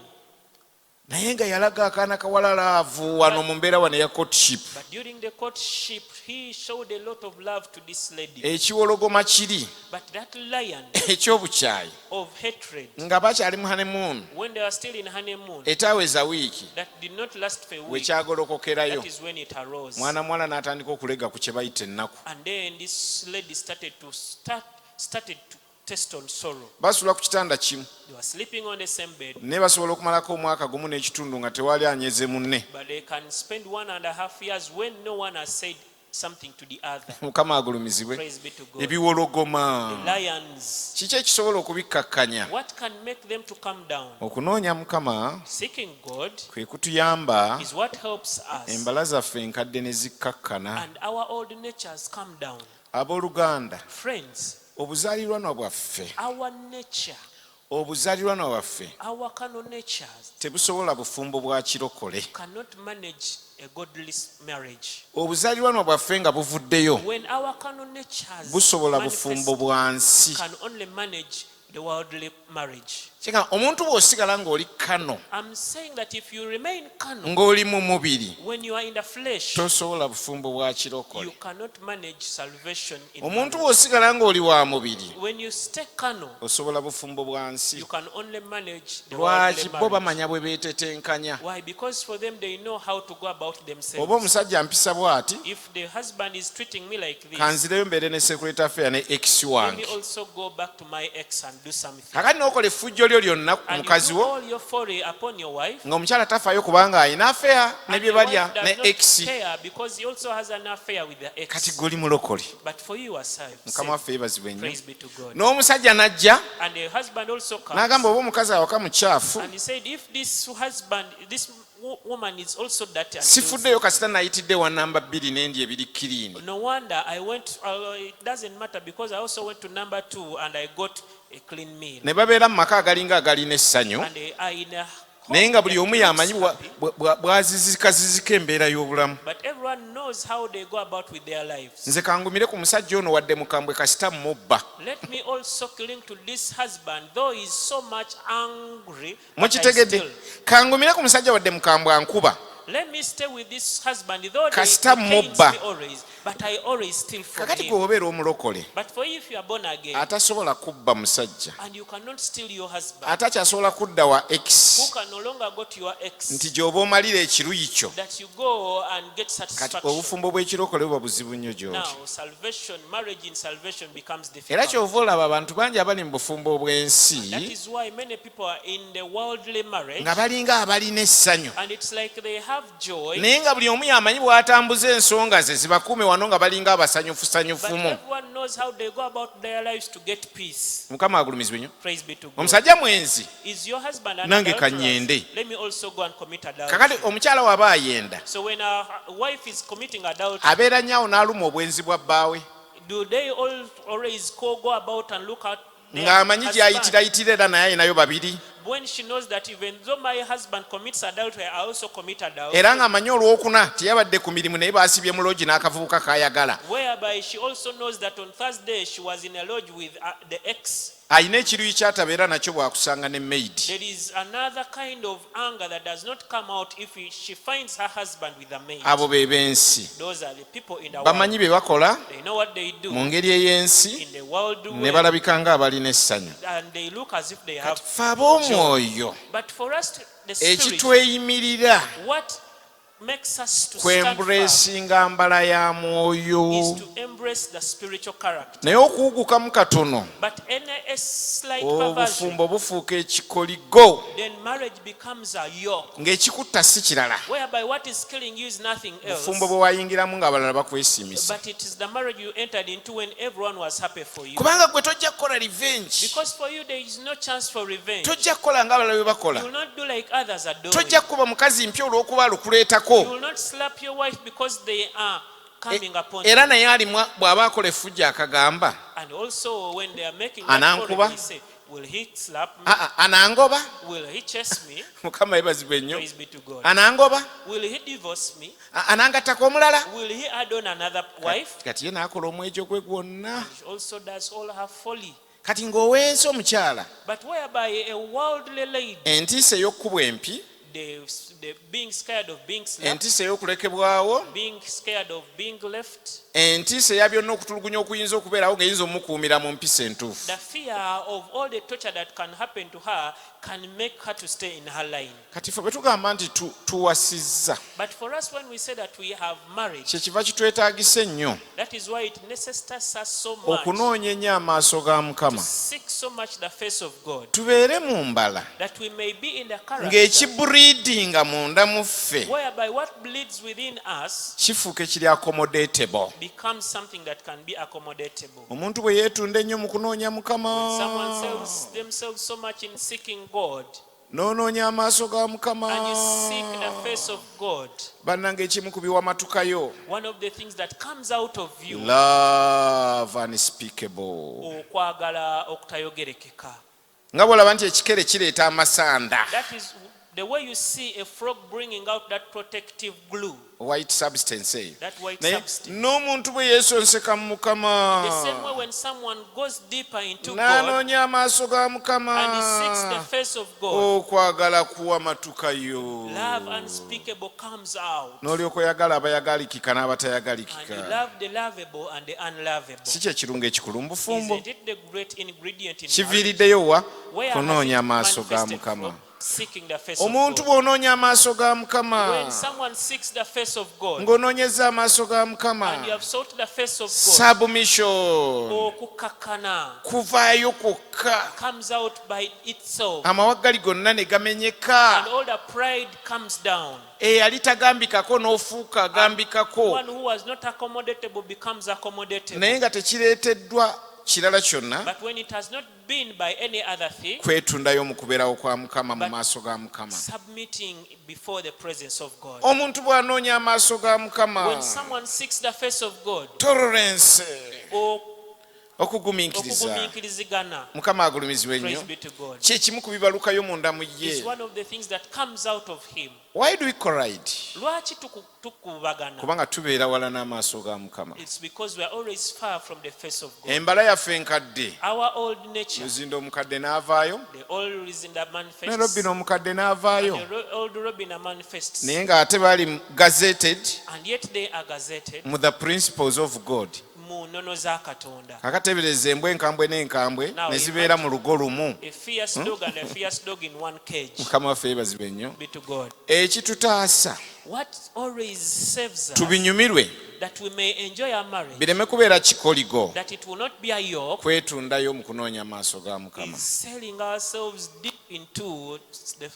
naye nga yalaga akaana kawalalaavu wano mu mbeera wano eya courtship But during the courtship, he showed a lot of love to this lady. ekiwologoma kiri But that lion eky'obukyayi of hatred, nga bakyali mu honeymoon when they were still in honeymoon, etaaweza wiiki that did not last for a week, wekyagolokokerayo that is when it arose. mwana muwala n'atandika okulega ku kye bayita ennaku And then this lady started to test on sorrow. basula ku kitanda kimu They were sleeping on the same bed, naye basobola okumalako omwaka gumu n'ekitundu nga tewali anyeze munne but they can spend 1.5 years when no one has said something to the other. mukama agulumizibwe Praise be to God. ebiwologoma The lions, kiki ekisobola okubikkakkanya what can make them to come down? okunoonya mukama Seeking God kwe kutuyamba is what helps us, embala zaffe enkadde ne zikkakkana and our old natures come down. abooluganda Friends, obuzaalirwanwa bwaffe our nature, obuzaalirwanwa bwaffe our carnal natures tebusobola bufumbo bwa kirokole cannot manage a godly marriage. obuzaalirwanwa bwaffe nga buvuddeyo When our carnal natures busobola manifest, bufumbo bwa nsi can only manage the worldly marriage. kika omuntu bw'osigala ng'oli kano I'm saying that if you remain carnal, ng'oli mu mubiri when you are in the flesh, tosobola bufumbo bwa you kirokole cannot manage salvation in omuntu marriage. bw'osigala ng'oli wa mubiri When you stay carnal, osobola bufumbo bwa nsi you can only manage the lwaki worldly bo marriage. bamanya bwe beetetenkanya Why? Because for them they know how to go about oba themselves. omusajja mpisa bw'ati If the husband is treating me like this, kanzireyo mbeere ne security affair ne ex let me wange also go back to my ex and do something. kakati n'okola effujjo lyo lyonna ku And you mukazi do wo all your foray upon your wife. ng'omukyala tafaayo kubanga alina affair ne And bye the wife balya does ne not ex care because he also has an affair with the kati ex. goli mulokole But for you yourself, mukama waffe yeebazibwe nnyo praise be to God. n'omusajja n'ajja And the husband also comes. n'agamba oba omukazi awaka mukyafu And he said, if this husband, this woman is also dirty and sifuddeyo kasita nayitidde wa namba 2 n'endi ebiri kiriini no wonder I went, it doesn't matter because I also went to number 2 and I got a clean meal. ne babeera mu maka agalinga agalina essanyu And they are in a home naye nga buli that omu looks yamanyi happy, bwazizikazizika embeera y'obulamu but everyone knows how they go about with their lives. nze kangumire ku musajja ono wadde mukambwe kasita mubba Let me also cling to this husband, though he's so much angry, but I mukitegedde still. kangumire ku musajja wadde mukambwe ankuba Let me stay with this husband, though Kasita he pains mubba. me always, but I always still kakati forgive. gwe obeera omulokole But for you, if you are born again, atasobola kubba musajja and you cannot steal your husband, atakyasobola kudda wa who ex can no longer go to your ex, nti gy'oba omalira ekiruyi kyo that you go and get kati satisfaction. obufumbo bw'ekirokole buba buzibu nnyo gy'oli Now, salvation, marriage in salvation becomes era difficult. kyova olaba abantu bangi abali mu bufumbo bw'ensi That is why many people are in the worldly marriage, nga balinga abalina essanyu and it's like they have joy, naye nga buli omu yamanyi bw'atambuza ensonga ze zibakuume wano wano nga balinga abasanyufu But sanyufumu. everyone knows how they go about their lives to get peace. Mukama agulumizibwe nnyo. Praise be to God. Omusajja mwenzi Is your husband an nange adulteress? kanyende. Let me also go and commit adultery. Kakati omukyala waba ayenda So when a wife is committing adultery, abeera nnyo n'aluma obwenzi bwa bbaawe do they always go about and look at their ng'amanyi husband? gy'ayitirayitira era naye ayinayo babiri When she knows that even though my husband commits adultery, I also commit adultery. era ng'amanyi olwokuna teyabadde ku mirimu naye baasibye mu loogi n'akavubuka k'ayagala Whereby she also knows that on Thursday she was in a lodge with the ex. alina ekiruyi ky'atabeera nakyo bw'akusanga ne maidi. There is another kind of anger that does not come out if she finds her husband with a maid. Abo be b'ensi Those are the people in the world. bamanyi be bakola They know what they do mu ngeri ey'ensi in the world ne way, balabika ng'abalina essanyu. and they look as if they have. Kati fe ab'omwoyo But for us, the spirit, ekitweyimirira what makes us to stand firm kwembuleesinga mbala ya is mwoyo to embrace the spiritual character. naye okuwugukamu katono But a slight perversion, obufumbo bufuuka ekikoligo then marriage becomes a yoke, ng'ekikutta si kirala whereby what is killing you is nothing else, bufumbo bwe wayingiramu ng'abalala bakwesiimisa but it is the marriage you entered into when everyone was happy for you. kubanga gwe tojja kukola revenge Because for you there is no chance for revenge. tojja kukola ng'abalala bwe You bakola will not do like others are doing. tojja kuba mukazi mpya olw'okuba alukuleetako You will not slap your wife because they are coming upon you. era naye alimu bw'aba akola effujja akagamba And also when they are making that Anankuba? quarrel, they say, will he slap me? anangoba Will he chase me? mukama yebazibwe nnyo Praise be to God. anangoba Will he divorce me? anangattako omulala Will he add on another wife? kati ye n'akola omwejo gwe gwonna She also does all her folly. kati ng'oweese omukyala But whereby a worldly lady, entiisa ey'okkubwa empi the being scared of being slapped, entiisa ey'okulekebwawo being scared of being left, entiisa eya byonna okutulugunya okuyinza okubeerawo ng'eyinza omukuumira mu mpisa entuufu the fear of all the torture that can happen to her can make her to stay in her line. kati ffe bwe tugamba nti tuwasizza But for us, when we say that we have marriage, kyekiva kitwetaagisa ennyo that is why it necessitates us so much okunoonya ennyo amaaso ga to mukama seek so much the face of God, tubeere mu mbala that we may be in the character ng'ekiburiidinga munda mu ffe whereby what bleeds within us kifuuka ekiri accommodatable becomes something that can be accommodatable. omuntu bwe yeetunda ennyo mu kunoonya mukama When someone sells themselves so much in seeking God n'onoonya amaaso ga mukama and you seek the face of God, bannange ekimu ku biwamatukayo one of the things that comes out of you, love unspeakable okwagala okutayogerekeka. nga bw'olaba nti ekikere kireeta amasanda That is the way you see a frog bringing out that protective glue, white substance eyo that white naye substance. n'omuntu bwe yeesonseka mu mukama The same way when someone goes deeper into God n'anoonya amaaso ga and he seeks the mukama face of God, okwagala kuwamatukayo love unspeakable comes out. n'olyoka oyagala abayagalikika And you n'abatayagalikika love the lovable and the unlovable. si kye kirungo ekikulu mu bufumbo Isn't it the great ingredient in marriage? kiviiriddeyo wa Where has kunoonya it amaaso ga manifested mukama from? Seeking the face of omuntu God. bw'onoonya amaaso ga mukama When someone seeks the face of God ng'onoonyeza amaaso ga mukama and you have sought the face of God, submission okukakana kuvaayo kwokka comes out by itself amawaggali gonna ne and gamenyeka all the pride comes down. eyali tagambikako n'ofuuka agambikako One who was not accommodatable becomes accommodatable. naye nga tekireeteddwa kirala kyonna But when it has not been by any other thing, kwetundayo mu kubeerawo kwa mukama mu maaso ga mukama submitting before the presence of God. omuntu bw'anoonya amaaso ga mukama When someone seeks the face of God, tolerance okugumiikiriza okugumiikirizigana, mukama agulumizibwe praise ennyo be to God, kyekimu ku bibalukayo munda mu ye is one of the things that comes out of him. why do we collide Lwaki tukubagana? kubanga tubeera wala n'amaaso ga mukama It's because we are always far from the face of God. embala yaffe enkadde Our old nature, luzinda omukadde n'avaayo the old Luzinda ne manifests, robina omukadde n'avaayo the old Robina manifests, naye ng'ate bali gazetted and yet they are gazetted mu the principles of God mu nnono za Katonda. kakatebereza embwa enkambwe n'enkambwe Now ne zibeera mu lugo lumu A fierce dog and a fierce dog in one cage. mukama waffe yeebazibwe nnyo Be to God. ekitutaasa What always saves us, tubinyumirwe that we may enjoy our marriage, bireme kubeera kikoligo that it will not be a yoke, kwetundayo mu kunoonya maaso ga is Mukama. selling ourselves deep into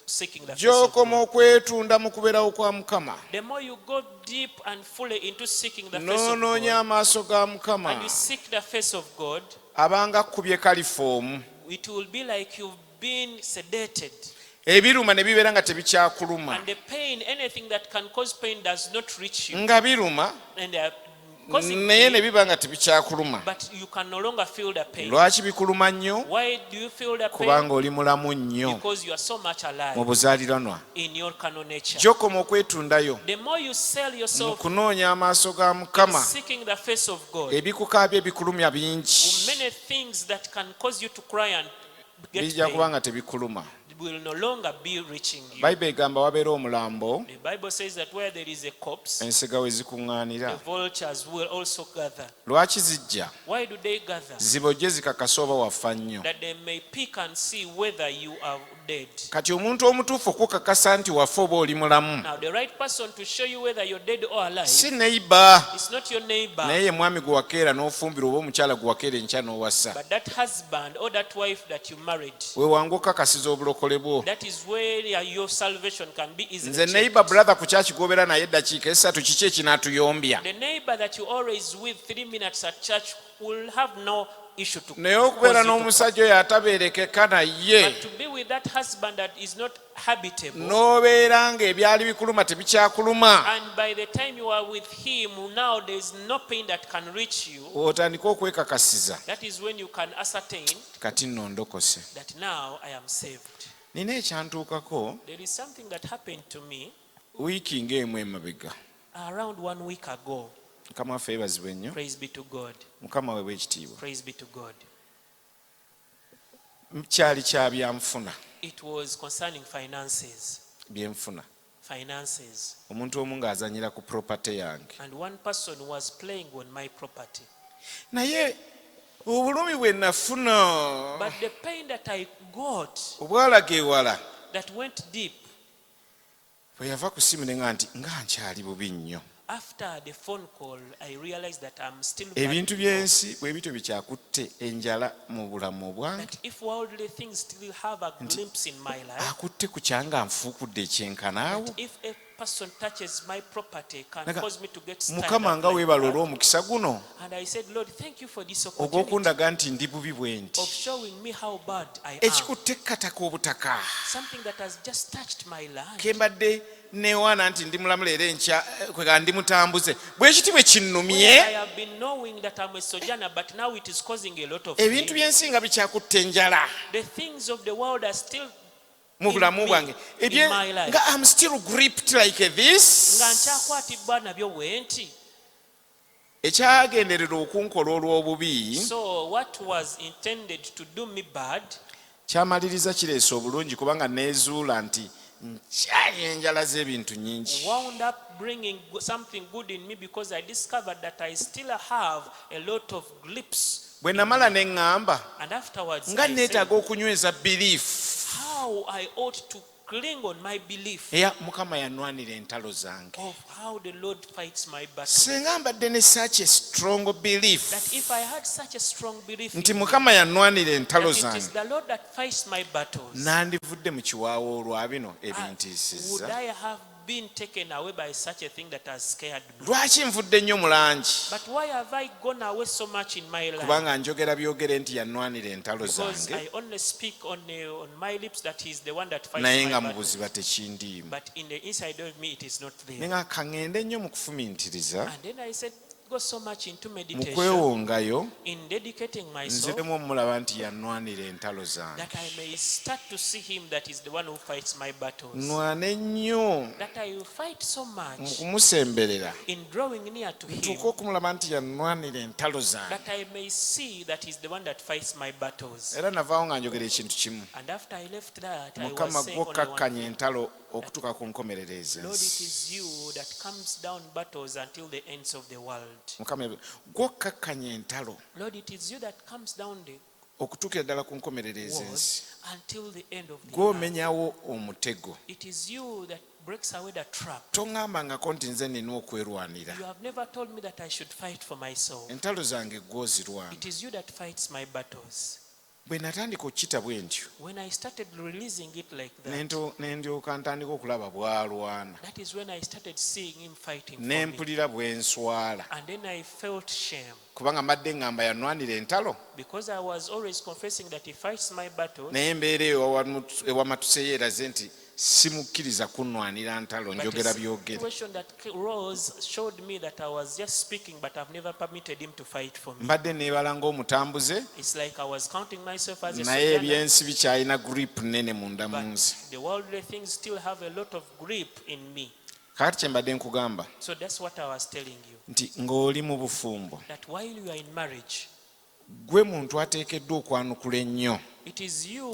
seeking the face of Gy'okoma God. okwetunda mu kubeerawo kwa Mukama, The more you go deep and fully into seeking the face of n'onoonya God, amaaso ga and Mukama, you seek the face of God, abanga akkubye kalifoomu, it will be like you've been sedated. ebiruma ne bibeera nga tebikyakuluma, And the pain, anything that can cause pain does not reach you. nga biruma And they are causing naye ne pain, biba nga tebikyakuluma. but you can no longer feel the pain. Lwaki bikuluma nnyo? Why do you feel the pain? Kubanga oli mulamu nnyo Because you are so much mu alive buzaaliranwa. in your carnal nature. Gy'okoma okwetundayo The more you sell mu yourself kunoonya amaaso ga in Mukama, seeking the face of God, ebikukaabya ebikulumya bingi many things that can cause you to cry and get bijja kuba pain nga tebikuluma. will no longer be reaching you. Bayibuli egamba wabeera omulambo, The Bible says that where there is a corpse, ensega we the zikuŋŋaanira. vultures will also gather. Lwaki zijja? Why do they gather? Zibojje zikakasa oba wafa nnyo. That they may pick and see whether you are dead. Kati omuntu omutuufu okukakasa nti wafa oba oli mulamu Now the right person to show you whether you're dead or alive si neiba, is not your neighbor, naye ye mwami gwe wakeera n'ofumbira oba omukyala gwe wakeera enkya n'owasa. but that husband or that wife that you married. Weewanga okukakasiza obulokole bwo. That is where your salvation can be easily Nze checked. neiba brother ku kyaki gobeera naye eddakiika esatu kiki ekinaatuyombya? The neighbor that you always with 3 minutes at church will have no issue to Naye okubeera cause you to- n'omusajja oyo atabeerekeka naye But to be with that husband that is not habitable, n'obeera ng'ebyali bikuluma tebikyakuluma, and by the time you are with him, now there is no pain that can reach you. otandika okwekakasiza That is when you can ascertain kati nno ndokose. that now I am saved. Nina ekyantuukako There is something that happened to me wiiki ng'emu emabega. around 1 week ago. Mukama waffe yeebazibwe nnyo, Praise be to God. Mukama weebwe ekitiibwa. Praise be to God. Kyali kya byanfuna, It was concerning finances. byenfuna. Finances. Omuntu omu ng'azanyira ku property yange. And one person was playing on my property. Naye obulumi bwe nafuna But the pain that I got, obwalaga ewala, that went deep, bwe yava ku simu ne nga nti nga nkyali bubi nnyo. after the phone call, I realized that I'm still Ebintu bad. by'ensi bwe bityo bikyakutte enjala mu bulamu bwange, That if worldly things still have a glimpse in my life, akutte ku kyanga nfuukudde ekyenkanaawo. that if a person touches my property can Naga, cause me to get stirred Mukama up nga like weebala that. olw'omukisa guno And I said, Lord, thank you for this opportunity ogw'okundaga nti ndi bubi bwe nti. of showing me how bad I am. Ekikutte ekkataka obutaka Something that has just touched my life. ke mbadde neewaana nti ndi mulamu leero enkya kwega ndi mutambuze bwe kiti bwe Where I kinnumye. have been knowing that I'm a sojourner, but now it is causing a lot of Ebintu pain. by'ensi nga bikyakutta enjala The things of the world are still mu bulamu bwange, in my life. nga I'm still gripped like this. nga nkyakwatibwa nabyo bwe nti. Ekyagenderera okunkola olw'obubi So what was intended to do me bad kyamaliriza kireese obulungi kubanga neezuula nti nkyali enjala z'ebintu nyingi. wound up bringing something good in me, because I discovered that I still have a lot of glimpse. Bwe namala ne ŋŋamba And afterwards, nga I said neetaaga okunyweza belief how I ought to cling on my belief eya Mukama yanwanira entalo zange. of how the Lord fights my battle. Singa mbadde ne such a strong belief That if I had such a strong belief nti in Mukama yanwanira that entalo it is zange, the Lord that fights my battles, nandivudde mu kiwaawo olwa bino would ebintiisizza. I have been taken away by such a thing that has scared me? Lwaki nvudde nnyo mu langi? But why have I gone away so much in my life? Kubanga njogera byogere nti yanwanira entalo Because zange, I only speak on my lips that He is the one that fights naye my nga mu battles. buziba tekindiimu. But in the inside of me, it is not Ne there. nga kaŋŋende nnyo mu kufumiitiriza, And then I said, go so much into mu meditation, kwewongayo, in dedicating myself, nziremu omulaba nti yanwanira entalo zange. that I may start to see Him that is the one who fights my battles. Nwane nnyo That I will fight so mu much kumusemberera, in drawing near to Him, ntuuke okumulaba nti yanwanira entalo zange. that I may see that He's the one that fights my battles. Era navaawo nga njogera ekintu kimu. And after I left that, I Mukama was saying only one gw'okkakkanya thing. entalo okutuuka ku nkomerero Lord, it ez'ensi. is you that comes down battles until the ends of the world. Mukama gw'okkakkanya entalo Lord, it is you that comes down the okutuukira ddala ku nkomerero ez'ensi. world until the end of the world. Gw'omenyawo omutego It is you that breaks away the trap. toŋŋambangako nti nze nina okwerwanira. You have never told me that I should fight for myself. Entalo zange ggwe ozirwana. It is you that fights my battles. Bwe natandika okukita bwe ntyo When I started releasing it like that, ne ndyoka ntandika okulaba bw'alwana that is when I started seeing him fighting for ne me. mpulira bwe nswala And then I felt shame kubanga mbadde ŋŋamba yanwanira entalo because I was always confessing that he fights my battles. naye embeera ewamatuse yeeraze nti simukkiriza kunnwanira ntalo But njogera the byogere. situation that rose showed me that I was just speaking, but I've never permitted him to fight for me. Mbadde neebala ng'omutambuze It's like I was counting myself as a naye sojourner, ebyensi bikyalina grip nnene munda mu nsi. but the worldly things still have a lot of grip in me. Kakati kye mbadde nkugamba So that's what I was telling you. nti ng'oli mu bufumbo That while you are in marriage, gwe muntu ateekeddwa okwanukula ennyo it is you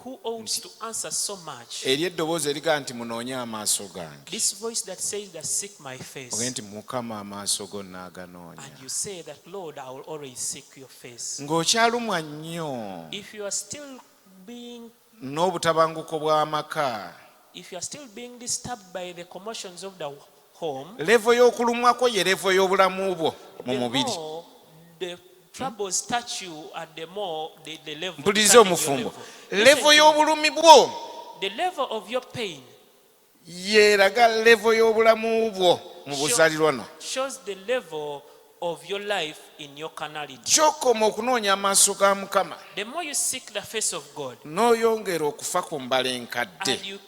who ought to answer so much. eri eddoboozi eriga nti munoonye amaaso gange This voice that says that seek my oge face, nti mukama amaaso go naaganoonya and you say that Lord, I will always seek your face. ng'okyalumwa nnyo If you are still being n'obutabanguko bw'amaka if you are still being disturbed by the commotions of the home, levo y'okulumwako ye levo y'obulamu bwo mu the mubiri. more the troubles touch you, and the more the level. mpuliriza determine your omufumbo level. levo y'obulumi bwo The level of your pain yeeraga levo y'obulamu bwo mu buzaalirwana. shows the level of your life in your carnality. ky'okoma okunoonya amaaso ga mukama The more you seek the face of God, n'oyongera okufa ku mbala enkadde and you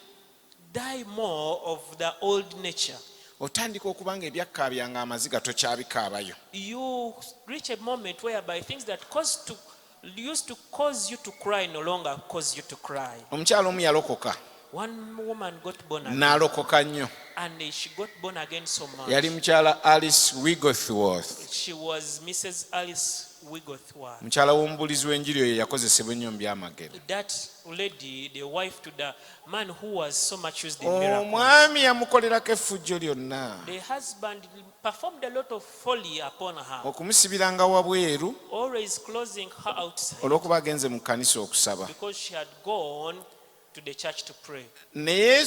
die more of the old nature, otandika okuba nga ebyakka byanga amaziga tokyabikaabayo. you reach a moment whereby things that used to cause you to cry no longer cause you to cry. Omukyala omu yalokoka One woman got born again, n'alokoka nnyo. and she got born again so much. Yali mukyala Alice Wigglesworth. She was Mrs. Alice Wigglesworth. Mukyala w'omubulizi w'enjiri oyo yakozesebwa ennyo mu byamagero. That lady, the wife to the man who was so much used in miracles. Omwami yamukolerako effujjo lyonna The husband performed a lot of folly upon her, okumusibiranga wabweru always closing her outside olw'okuba agenze mu kkanisa okusaba. because she had gone to the church to pray. Ne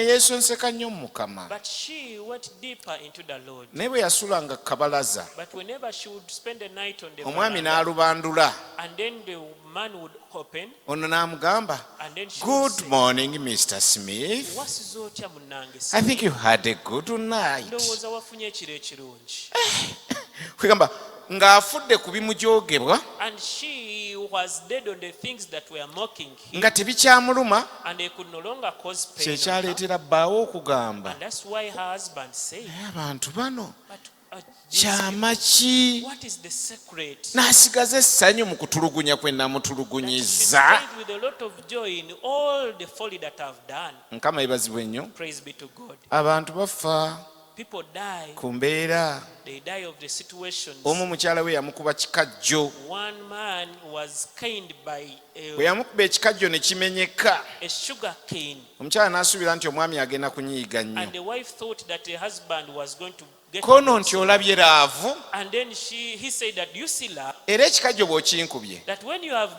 yeesonseka nnyo mu Mukama. But she went deeper into the Lord. Naye bwe yasulanga ku kabalaza But whenever she would spend the night on the omwami veranda, n'alubandula and then the man would open, ono n'amugamba and then she would good say, morning Mr. Smith, "Wasiza otya munnange I think you had a good night." ndowooza wafunye ekiro ekirungi." kwegamba ng'afudde ku bimujoogebwa And she was dead on the things that were mocking him, nga tebikyamuluma, and they could no longer cause pain on her. kyekyaleetera bbaawo okugamba And that's why her husband said, naye abantu bano "But kyama ki what is the secret?" n'asigaza essanyu mu kutulugunya kwe She namutulugunyiza. stayed with a lot of joy in all the folly that I've done. Mukama yebazibwe nnyo. Praise be to God. Abantu bafa People die. ku mbeera. They die of the situations. Omu mukyala we yamukuba kikajjo, One man was caned by bwe yamukuba ekikajjo ne kimenyeka. a sugar cane, Omukyala n'asuubira nti omwami agenda kunyiiga nnyo. and the wife thought that the husband was going to get Kono her. nti olabye laavu, And then he said that, "You see, love, era ekikajjo bw'okinkubye that when you have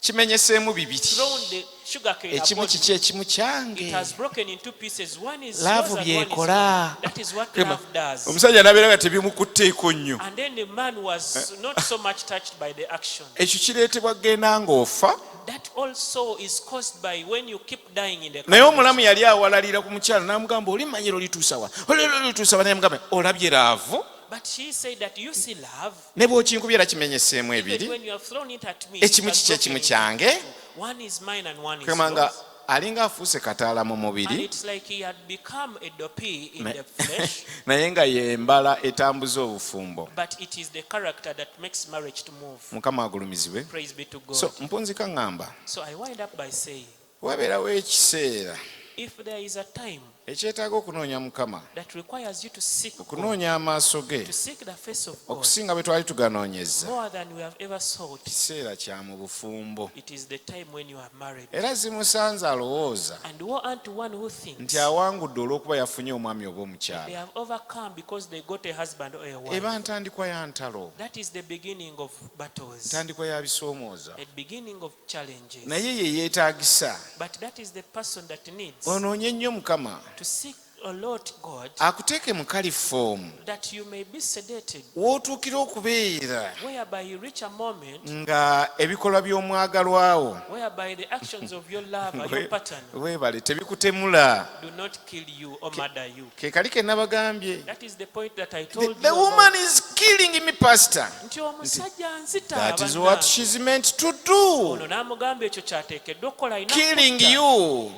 kimenyeseemu bibiri. thrown the sugar cane Ekimu upon kiki you, ekimu kyange. it has broken in two pieces. One is Laavu yours and one is byekola. mine." That is what Kema, love does. omusajja n'abeera nga tebimukutteeko nnyo. And then the man was not so much touched by the action. Ekyo kireetebwa genda ng'ofa. That also is caused by when you keep dying in the Naye carnal. omulamu yali awalalira ku mukyala n'amugamba oli manyiro lituusa wa? Olituusa wa? Naye amugamba olabye laavu. But she said that, "You see, love, Ne bw'okinkubye era kimenyeseemu even ebiri. when you have thrown it at me, Ekimu it has kiki broken ekimu into kyange. two. One is mine and one is Kwegamba yours." alinga afuuse kataala mu And mubiri it's like he had become a dopey in the flesh, naye nga yembala etambuza obufumbo. but it is the character that makes marriage to move. Mukama agulumizibwe. Praise be to God. So mpunzika ŋŋamba So I wind up by saying, wabeerawo ekiseera if there is a time ekyetaaga okunoonya mukama that requires you to seek God, okunoonya amaaso ge to seek the face of God okusinga bwe twali tuganoonyeza more than we have ever sought. kiseera kya mu bufumbo It is the time when you are married. era zimusanze alowooza And woe unto one who thinks nti awangudde olw'okuba yafunye omwami oba they omukyala have overcome because they got a husband or a wife. eba ntandikwa ya ntalo That is the beginning of battles, ntandikwa ya bisoomooza a beginning of challenges. naye ye yeetaagisa But that is the person that needs onoonye nnyo mukama to seek a Lord God, akuteeke mu kalifoomu that you may be sedated, w'otuukira okubeera whereby you reach a moment nga ebikolwa by'omwagalwawo whereby the actions of your love or your pattern weebale tebikutemula do not kill you or murder you. ke kali ke nabagambye That is the point that I told the you woman about. is killing me pastor Nti omusajja nzita that is bannange. what she's meant to do Ono n'amugamba ekyo kyateekeddwa okukola, alina killing kutta. you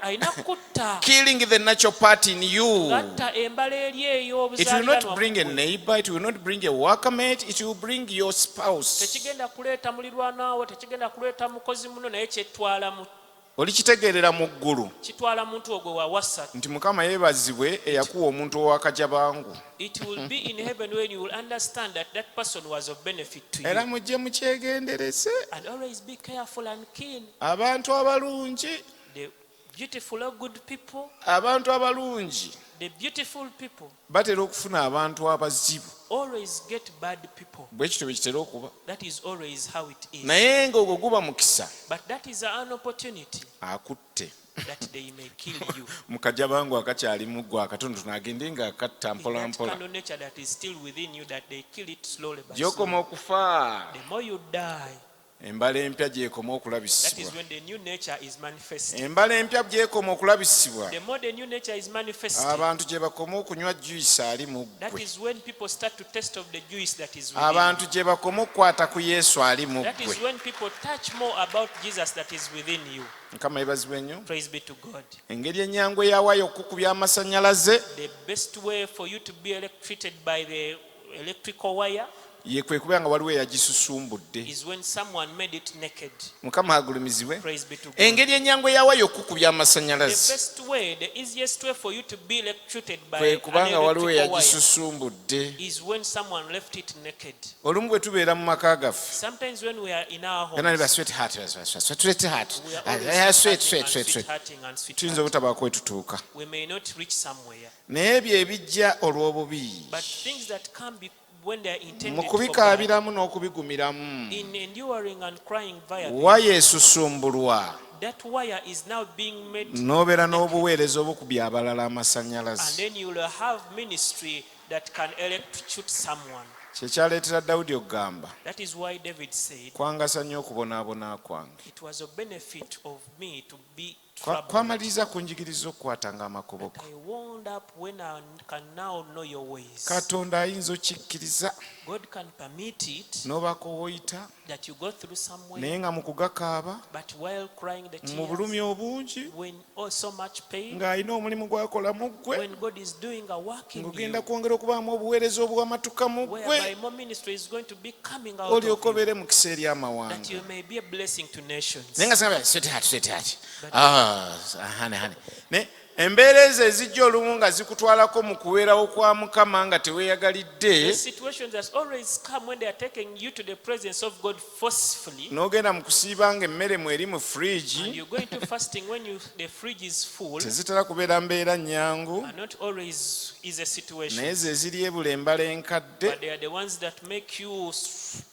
Alina kutta killing the natural part in you. gatta embala eri eyo It will not obuzaaliranwa bring a neighbor, it will not bring a workmate, it will bring your spouse. tekigenda kuleeta mulirwanaawo, tekigenda kuleeta mukozi muno, naye Olikitegeerera mu ggulu kitwala muntu ogwo wawasa. nti Mukama yeebazibwe eyakuwa omuntu ow'akajabangu. It will be in heaven when you will understand that that person was of benefit to Era you. mujje mukyegenderese And always be careful and keen. abantu abalungi, The beautiful or good people, abantu abalungi the beautiful people batera okufuna abantu abazibu. always get bad people. Bwe kityo bwe kitera okuba. That is always how it is. Naye ng'ogwo guba mukisa But that is an opportunity akutte. that they may kill you. Mu kajabangu akakyali muggwa akatonotono agende ng'akatta In mpola that mpola. kind of nature that is still within you, that they kill it slowly by Gy'okoma slowly. okufa The more you die, embala empya gy'ekoma that okulabisibwa. is when the new nature is manifested. Embala empya gy'ekoma okulabisibwa. The more the new nature is manifested, Abantu gye bakoma okunywa juice ali mu that ggwe. is when people start to taste of the juice that is within Abantu gye bakoma okukwata ku Yesu ali mu you. That is ggwe. when people touch more about Jesus that is within you. Mukama yeebazibwe nnyo. Praise be to God. Engeri ennyangu eyawaayo okukubya amasannyalaze The best way for you to be electrocuted by the electrical wire ye kwe kubeera nga waliwo eyagisusumbudde. is when someone made it naked. Mukama agulumizibwe. Praise be to God. Engeri ennyangu eyawaayo okukubya The amasannyalaze best way, the easiest way for you to be electrocuted by kwe an kuba nga waliwo electrical wire eyagisusumbudde. is when someone left it naked. Olumu bwe tubeera mu maka gaffe Sometimes when we are in our yonna ne ba homes, sweetheart, we are always sweet, sweating sweet, and sweet. sweethearting and tuyinza sweethearting. obutabaako wetutuuka. We may not reach somewhere, Naye ebyo ebijja olw'obubi but things that come when they are mu intended for bad, kubikaabiramu n'okubigumiramu in enduring and crying via them, waya esusumbulwa that wire is now being made, n'obeera n'obuweereza obukubya abalala and amasannyalaze. then you will have ministry that can electrocute someone. Kyekyaleetera Dawudi okugamba That is why David said, kwangasa nnyo okubonaabona kwange. it was a benefit of me to be troubled. Kwamaliriza kunjigiriza okukwatanga amakubo go. I wound up when I can now know your ways. Katonda ayinza okikkiriza God can permit it n'obaako woyita that you go through somewhere, naye nga mu kugakaaba but while crying the mu bulumi tears, obungi when oh so much pain, ng'alina omulimu gw'akola mu ggwe when God is doing a work in ng'ogenda you, kwongera okubaamu obuweereza obw'amatuka mu ggwe whereby more ministry is going to be coming out olyoka of you, obeere mukisa eri that amawanga. you may be a blessing to nations. Naye nga singamba sweetheart. Honey. Ne embeera ezo ezijja olumu nga zikutwalako mu kuweerawo kwa Mukama nga The teweeyagalidde situations that always come when they are taking you to the presence of God forcefully, n'ogenda mu kusiiba nga emmere mu eri mu and fridge you're going to fasting when the fridge is full, tezitera kubeera mbeera nnyangu and not always is a situation, naye ze ziri ebula embala enkadde. but they are the ones that make you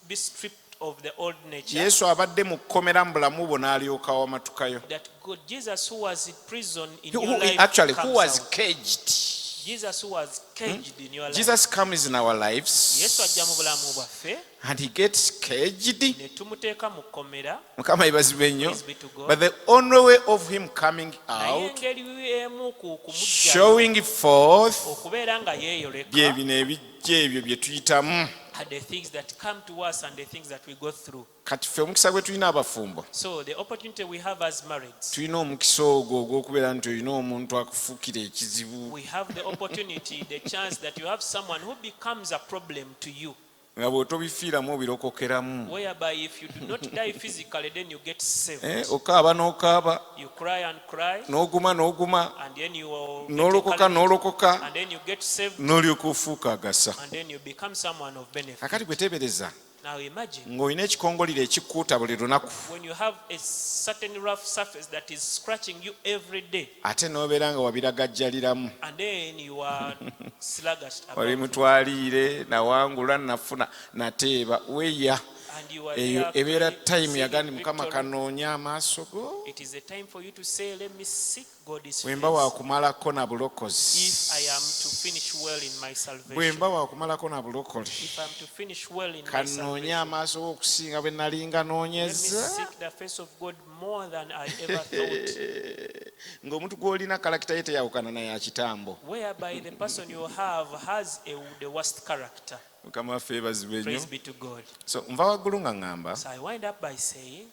be stripped of the old nature. Yesu abadde mu kkomera mu bulamu bwo n'alyoka wamatukayo. That God, Jesus who was in prison in Who your life, actually comes who was out. caged. Jesus who was caged in your life. Jesus comes in our Yesu ajja mu lives bulamu bwaffe, and he gets caged. ne tumuteeka mu kkomera. Mukama yebazibwe nnyo. Praise be to God. But the only way of him coming Naye out, engeri emu ku kumujjayo showing forth, okubeera nga yeeyoleka bye bino ebijja ebyo bye tuyitamu. are the things that come to us and the things that we go through. Kati ffe omukisa gwe tulina abafumbo, So the opportunity we have as marrieds, tulina omukisa ogwo ogw'okubeera nti olina omuntu akufuukira ekizibu. we have the opportunity, the chance that you have someone who becomes a problem to you. nga bw'otobifiiramu obirokokeramu. whereby if you do not die physically, then you get saved. Okaaba n'okaaba, You cry and cry, n'oguma n'oguma, and then you will get a n'olokoka calamity, n'olokoka, and then you get saved, n'olyoka ofuuka agasa. and then you become someone of benefit. Kakati gwe teebereza Now imagine ng'olina ekikongoliro ekikkuuta buli lunaku, when you have a certain rough surface that is scratching you every day, ate n'obeera nga wabiragajjaliramu. and then you are sluggish Oli about it, mutwaliire, nawangula, nafuna, nateeba, weya. and you are Eyo there ebeera time seeking yagandi Mukama victory. kanoonya amaaso go. It is a time for you to say, let me seek God's Bwe mba face waakumalako na bulokozi. if I am to finish well in my Bwe salvation. mba waakumalako na bulokole. If I am to finish well in my Kanoonye salvation, amaaso go okusinga bwe nali nga let me noonyeza. seek the face of God more than I ever thought. Ng'omuntu gw'olina kalakita ye teyawukana naye akitambo. Whereby the person you have has the worst character. Mukama waffe yeebazibwe nnyo. Praise be to God. So nva waggulu nga ŋŋamba, So I wind up by saying,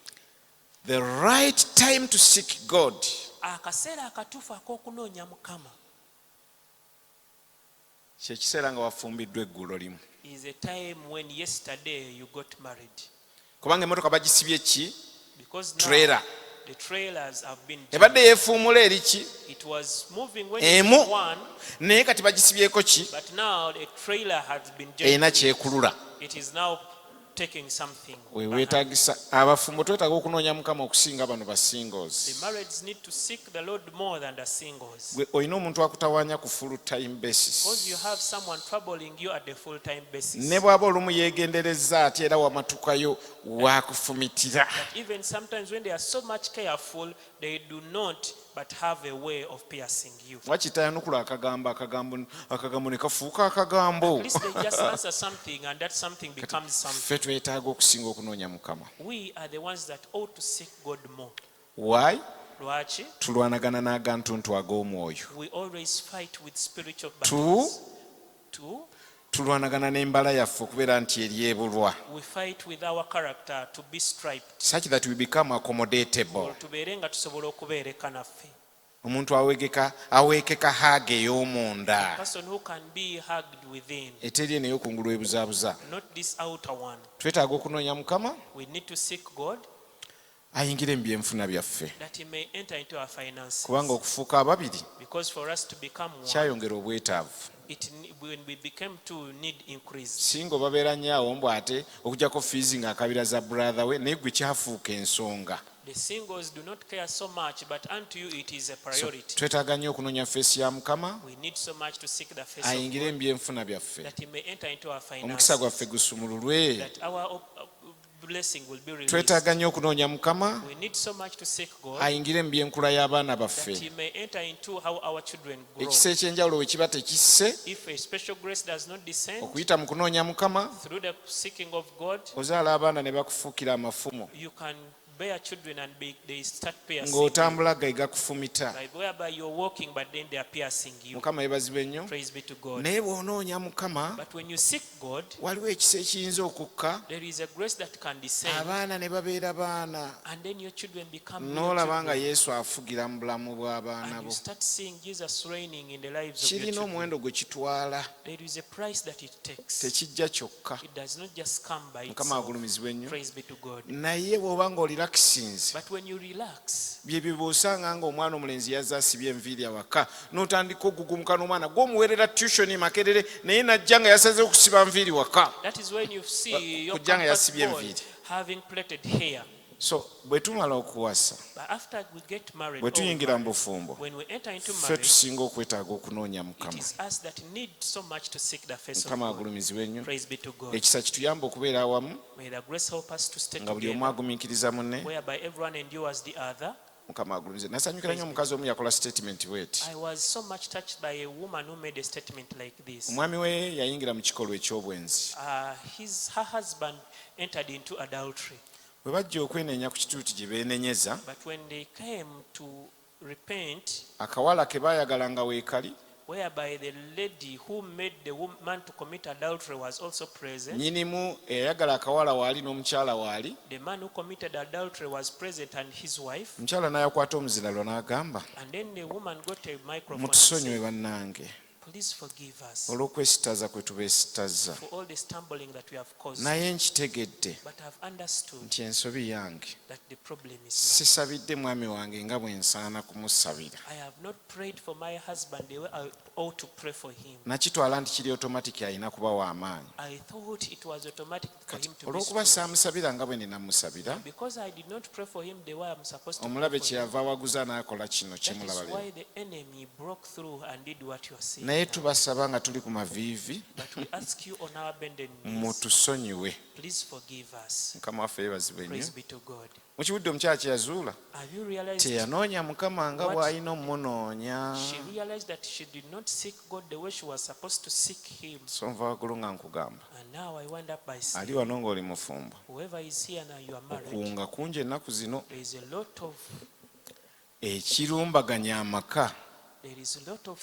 the right time to seek God akaseera akatuufu ak'okunoonya Mukama kye kiseera nga wafumbiddwa eggulo limu. is a time when yesterday you got married. Kubanga emmotoka bagisibye ki? Because now Trailer. the trailers have been Ebadde yeefuumula eri ki? it was moving when Emu. it was one, Naye kati bagisibyeko ki? but now the trailer has been Erina jammed. kyekulula. It is now taking something. We behind. weetaagisa abafumbo twetaaga okunoonya Mukama okusinga bano ba The singles. marrieds need to seek the Lord more than the singles. Gwe olina omuntu akutawaanya ku full time Because you basis. have someone troubling you at the full-time basis. Ne bw'aba olumu yeegendereza ate era wamatukayo waakufumitira. But even sometimes when they are so much careful, they do not but have a way of piercing you. Wakitayanukula akagambo ne kafuuka akagambo. At least they just answer something and that something becomes something. Ffe twetaaga okusinga okunoonya Mukama. We are the ones that ought to seek God more. Why? Lwaki? Tulwanagana n'agantuntu ag'omwoyo. We always fight with spiritual Two. battles. Two, Tulwanagana n'embala yaffe okubeera nti eryebulwa. we fight with our character to be striped. Such that we become accommodatable. Tubeere nga tusobola okubeereka naffe. Omuntu aweekeka haaga ey'omunda. Person who can be hugged within, Eteri eno ey'okungulu ebuzaabuza. not this outer one. Twetaaga okunoonya Mukama We need to seek God ayingire mu byenfuna byaffe. that He may enter into our finances. Kubanga okufuuka ababiri Because for us to become one, kyayongera obwetaavu. when we became two, need increase. Singa obabeera nnyo awo mbw ate okugyako fiizi ng'akabira za brother we naye gwe kyafuuka ensonga. The singles do not care so much, but unto you it is a priority. Twetaaga nnyo okunoonya feesi ya Mukama We need so much to seek the face of ayingire mu God byenfuna byaffe. that He may enter into our Omukisa finances, gwaffe gusumululwe. that our blessing will be released. Twetaaga nnyo okunoonya Mukama We need so much to seek God ayingire mu byenkula y'abaana that baffe. He may enter into how our children grow. Ekisa ekyenjawulo bwe kiba tekisse If a special grace does not descend okuyita mu kunoonya Mukama, through the seeking of God, ozaala abaana ne bakufuukira amafumu you can bear children and they start piercing ng'otambula ge gakufumita. whereby you're walking but then they are piercing you. Mukama yeebazibwe nnyo. Praise be to God. Naye bw'onoonya Mukama But when you seek God, waliwo ekisa ekiyinza okukka there is a grace that can descend, abaana ne babeera baana and then your children become real n'olaba nga children, Yesu afugira mu bulamu bw'abaana and bo. you start seeing Jesus reigning in the lives of your Kirina children. omuwendo gwe kitwala, There is a price that it takes. tekijja kyokka. It does not just come by Mukama itself. agulumizibwe nnyo. Praise be to God. Naye bw'oba ng'olirakisinze, But when you relax, byebyo bw'osanga ng'omwana omulenzi yazze asibye enviiri awaka n'otandika okugumuka n'omwana gw'omuweerera tuition makerere naye najja nga yasaze okusiba nviiri waka. that is when you see your Kujja nga campus yasibye boy enviiri. having plaited hair. So bwe tumala okuwasa, But after we get married, bwe or tuyingira mu married, bufumbo, when we enter into ffe marriage, tusinga okwetaaga okunoonya it Mukama. is us that need so much to seek the face of Mukama God. agulumizibwe nnyo. Praise be to God. Ekisa kituyamba okubeera awamu May the grace help us to stay nga buli omu together, agumiikiriza munne. whereby everyone endures the other. Mukama agulumize. Nasanyukira nnyo omukazi omu yakola statement bweti. I was so much touched by a woman who made a statement like this. Omwami we yayingira mu kikolwa eky'obwenzi. Her husband entered into adultery. Bwe bajja okwenenya ku kituuti gye beenenyeza, But when they came to repent, akawala ke baayagala nga weekali, whereby the lady who made the man to commit adultery was also present, nnyinimu eyayagala akawala waali n'omukyala waali, the man who committed adultery was present and his wife, omukyala n'ayakwata omuziralwa n'agamba, and then the woman got a microphone and mutusonyiwe said, bannange, Please forgive us olw'okwesitaza kwe tubeesitazza, for all the stumbling that we have caused. naye nkitegedde But I've understood nti ensobi yange that the problem is mine. sisabidde mwami wange nga bwe nsaana kumusabira. I have not prayed for my husband the way I ought to pray for him. Nakitwala nti kiri otomatic alina kuba w'amaanyi. I thought it was automatic for him to be Olw'okuba strong. saamusabira nga bwe ninamusabira, Because I did not pray for him the way I'm supposed to omulabe pray for him. kyeyava awaguza n'akola kino That kye is mulaba why leero. the enemy broke through and did what you are saying. Naye now. tubasaba nga tuli ku maviivi, But we ask you on our bended knees, mutusonyiwe. please forgive us. Mukama waffe yeebazibwe nnyo. Praise be to God. Mukibudde omukyala kye yazuula, Have you realized teyanoonya Mukama nga What? bw'alina omunoonya. she realized that she did not seek God the way she was supposed to seek him? So nva waggulu nga nkugamba, And now I wind up by ali saying, wano ng'oli mufumbo, whoever is here now, you are married. okuwunga kungi ennaku zino, There is a lot of ekirumbaganya amaka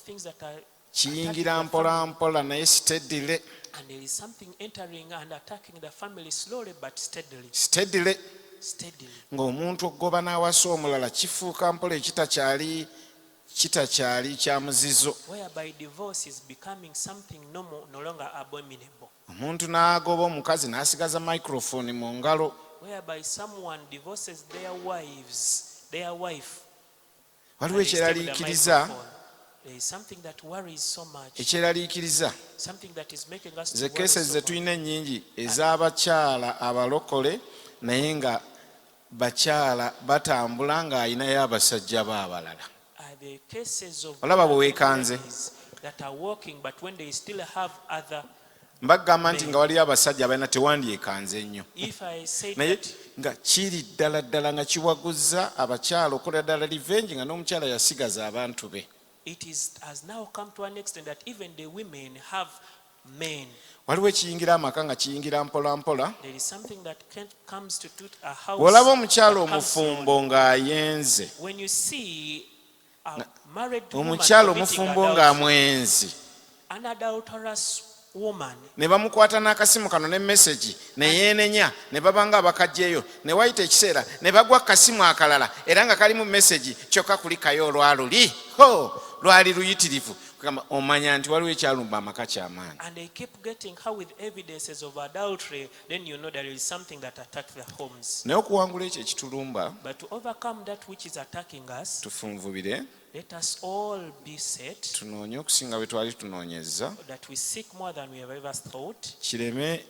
things that are kiyingira mpola mpola naye steadily, and there is something entering and attacking the family slowly but steadily. steadily. Steadily. Ng'omuntu okugoba n'awasa omulala kifuuka mpola ekitakyali kya muzizo. Whereby divorce is becoming something normal, no longer abominable. Omuntu n'agoba omukazi n'asigaza microphone mu ngalo. Whereby someone divorces their wife. Waliwo and they stay with the ekyeraliikiriza, microphone. There is something that worries so much. ekyeraliikiriza. Something that is making us to Ze worry cases so ze much. tulina ennyingi ez'abakyala abalokole naye nga bakyala batambula ng'ayinayo abasajja be abalala. Are the cases of Olaba bwe weekanze. ladies that are working but when they still have other. Mbagamba nti nga waliyo abasajja abalina tewandyekanze nnyo. If I say Naye that nga kiri ddala ddala nga kiwaguzza abakyala okola ddala revenge nga n'omukyala yasigaza abantu be. has now come to an extent that even the women have men. Waliwo ekiyingira amaka nga kiyingira mpola mpola. There is something that comes to a house. Bw'olaba omukyala that comes omufumbo ng'ayenze, when you see a married woman omukyala committing omufumbo adultery, ng'amwenzi, an adulterous woman, ne bamukwata n'akasimu kano ne message ne yeenenya ne babanga abakajjeeyo ne wayita ekiseera ne bagwa kasimu akalala era nga kalimu message kyokka kuli kayo olwaluli lwali luyitirivu. Kugamba omanya nti waliwo ekyalumba amaka ky'amaanyi. and they keep getting her with evidences of adultery, then you know there is something that attacked their homes. Naye okuwangula ekyo ekitulumba, But to overcome that which is attacking us, tufunvubire, let us all be set tunoonye okusinga bwe twali tunoonyezza, that we seek more than we have ever thought, kireme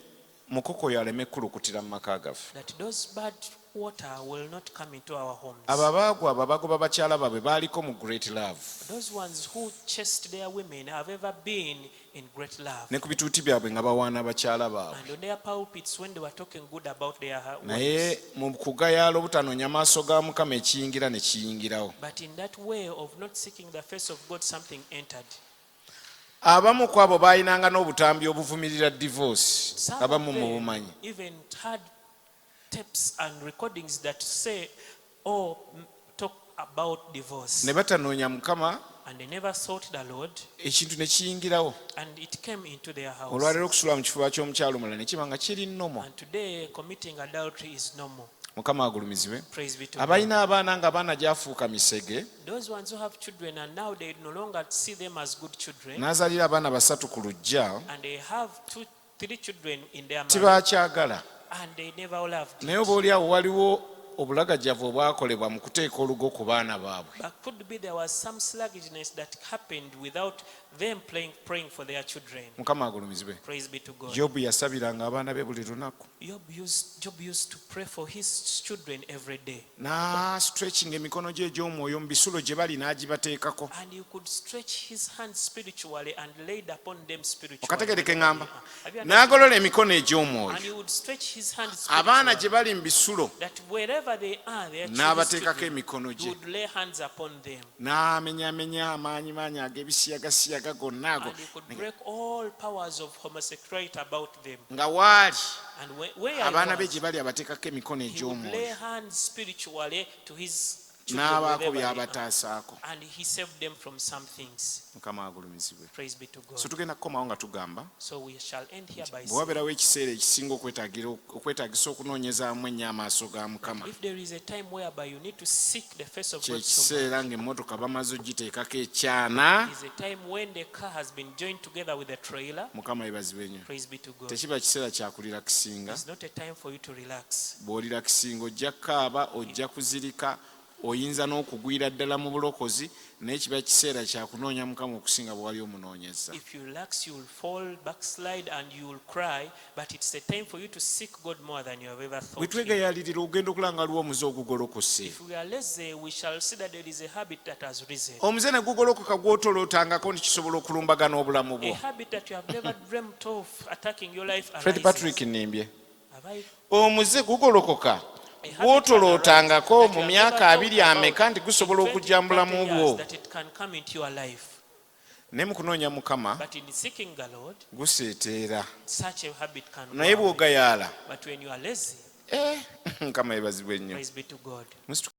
mukoko oyo aleme kulukutira mu maka gaffe. that those bad water will not come into our homes. Ababaagwa abagoba bakyala baabwe baaliko mu great love, Those ones who chased their women have ever been in great love. ne ku bituuti byabwe nga bawaana bakyala baabwe. And on their pulpits, when they were talking good about their Naye wives. mu kugayaala obutanoonya maaso ga Mukama ekiyingira ne kiyingirawo. But in that way of not seeking the face of God, something entered. Abamu ku abo baayinanga n'obutambi obuvumirira divorce, Some abamu of mu them bumanyi. even had tapes and recordings that say, talk about divorce. Ne batanoonya Mukama, And they never sought the Lord, ekintu ne kiyingirawo. and it came into their house. Olwaleero okusula mu kifuba ky'omukyalo omulala ne kiba nga kiri nnomo. And today, committing adultery is normal. Mukama agulumizibwe. Praise be to God. Abalina abaana nga baana gyafuuka misege, Those ones who have children and now they no longer see them as good children, n'azaalira abaana basatu ku luggya, and they have 3 children in their marriage, tibaakyagala. and they never loved Naye it. oba oliawo waliwo obulagajjavu obwakolebwa mu kuteeka olugo ku baana baabwe. But could be there was some sluggishness that happened without them praying for their children. Mukama agulumizibwe. Praise be to God. Jobu yasabiranga abaana be buli lunaku, Job used to pray for his children every day. n'astretchinga emikono gye egy'omwoyo mu bisulo gye bali n'agibateekako. And you could stretch his hands spiritually and laid upon them spiritually. Okategereke ŋŋamba, Have you understood? n'agolola emikono And egy'omwoyo he would stretch his hands abaana spiritually, gye bali mu bisulo, that wherever they are, their n'abateekako children, emikono he gye, would lay hands upon them. n'amenyamenya amaanyi ag'ebisiyagasiyaga gonna ago, And he could break all powers of homosexuality about them. nga waali And where he abaana be was, gye bali abateekako emikono he would lay egy'omwoyo. hands spiritually to his children n'abaako wherever they are. by'abataasaako. And he saved them from some things. Mukama agulumizibwe. Praise be to God. So tugenda kukomawo nga tugamba So we shall end here by bwe saying, wabeerawo ekiseera ekisinga okwetaagisa okunoonyezaamu ennyo amaaso ga Mukama, if there is a time whereby you need to seek the face of kye God so kiseera much, ng'emmotoka bamaze ogiteekako ekyana. is a time when the car has been joined together with the trailer. Mukama yeebazibwe nnyo. Praise be to God. Tekiba kiseera kya kulira kisinga. It's not a time for you to relax. Bw'olira kisinga ojja kukaaba, ojja kuzirika, oyinza n'okugwira ddala mu bulokozi, naye kiba kiseera kya kunoonya Mukama okusinga bwe wali omunoonyeza. If you relax, you will fall, backslide, and you will cry. But it's a time for you to seek God more than you have ever Bwe thought. Him. twegayalirira ogenda okulanga waliwo omuze ogugolokose. If we are lazy, we shall see that there is a habit that has risen. Omuze ne gugolokoka gw'otolootangako nti kisobola okulumbagana obulamu A bwo. habit that you have never dreamt of attacking your life Fred arises. Patrick Nimbye. Have I- Omuze gugolokoka gw'otolootangako mu myaka 2 ameka nti gusobola okujja mu bulamu bwo. that it can come into your life. Naye mu kunoonya Mukama But in seeking the Lord, guseeteera. such a habit can go Naye away. bw'ogayaala, But when you are lazy, Mukama yeebazibwe nnyo. praise be to God.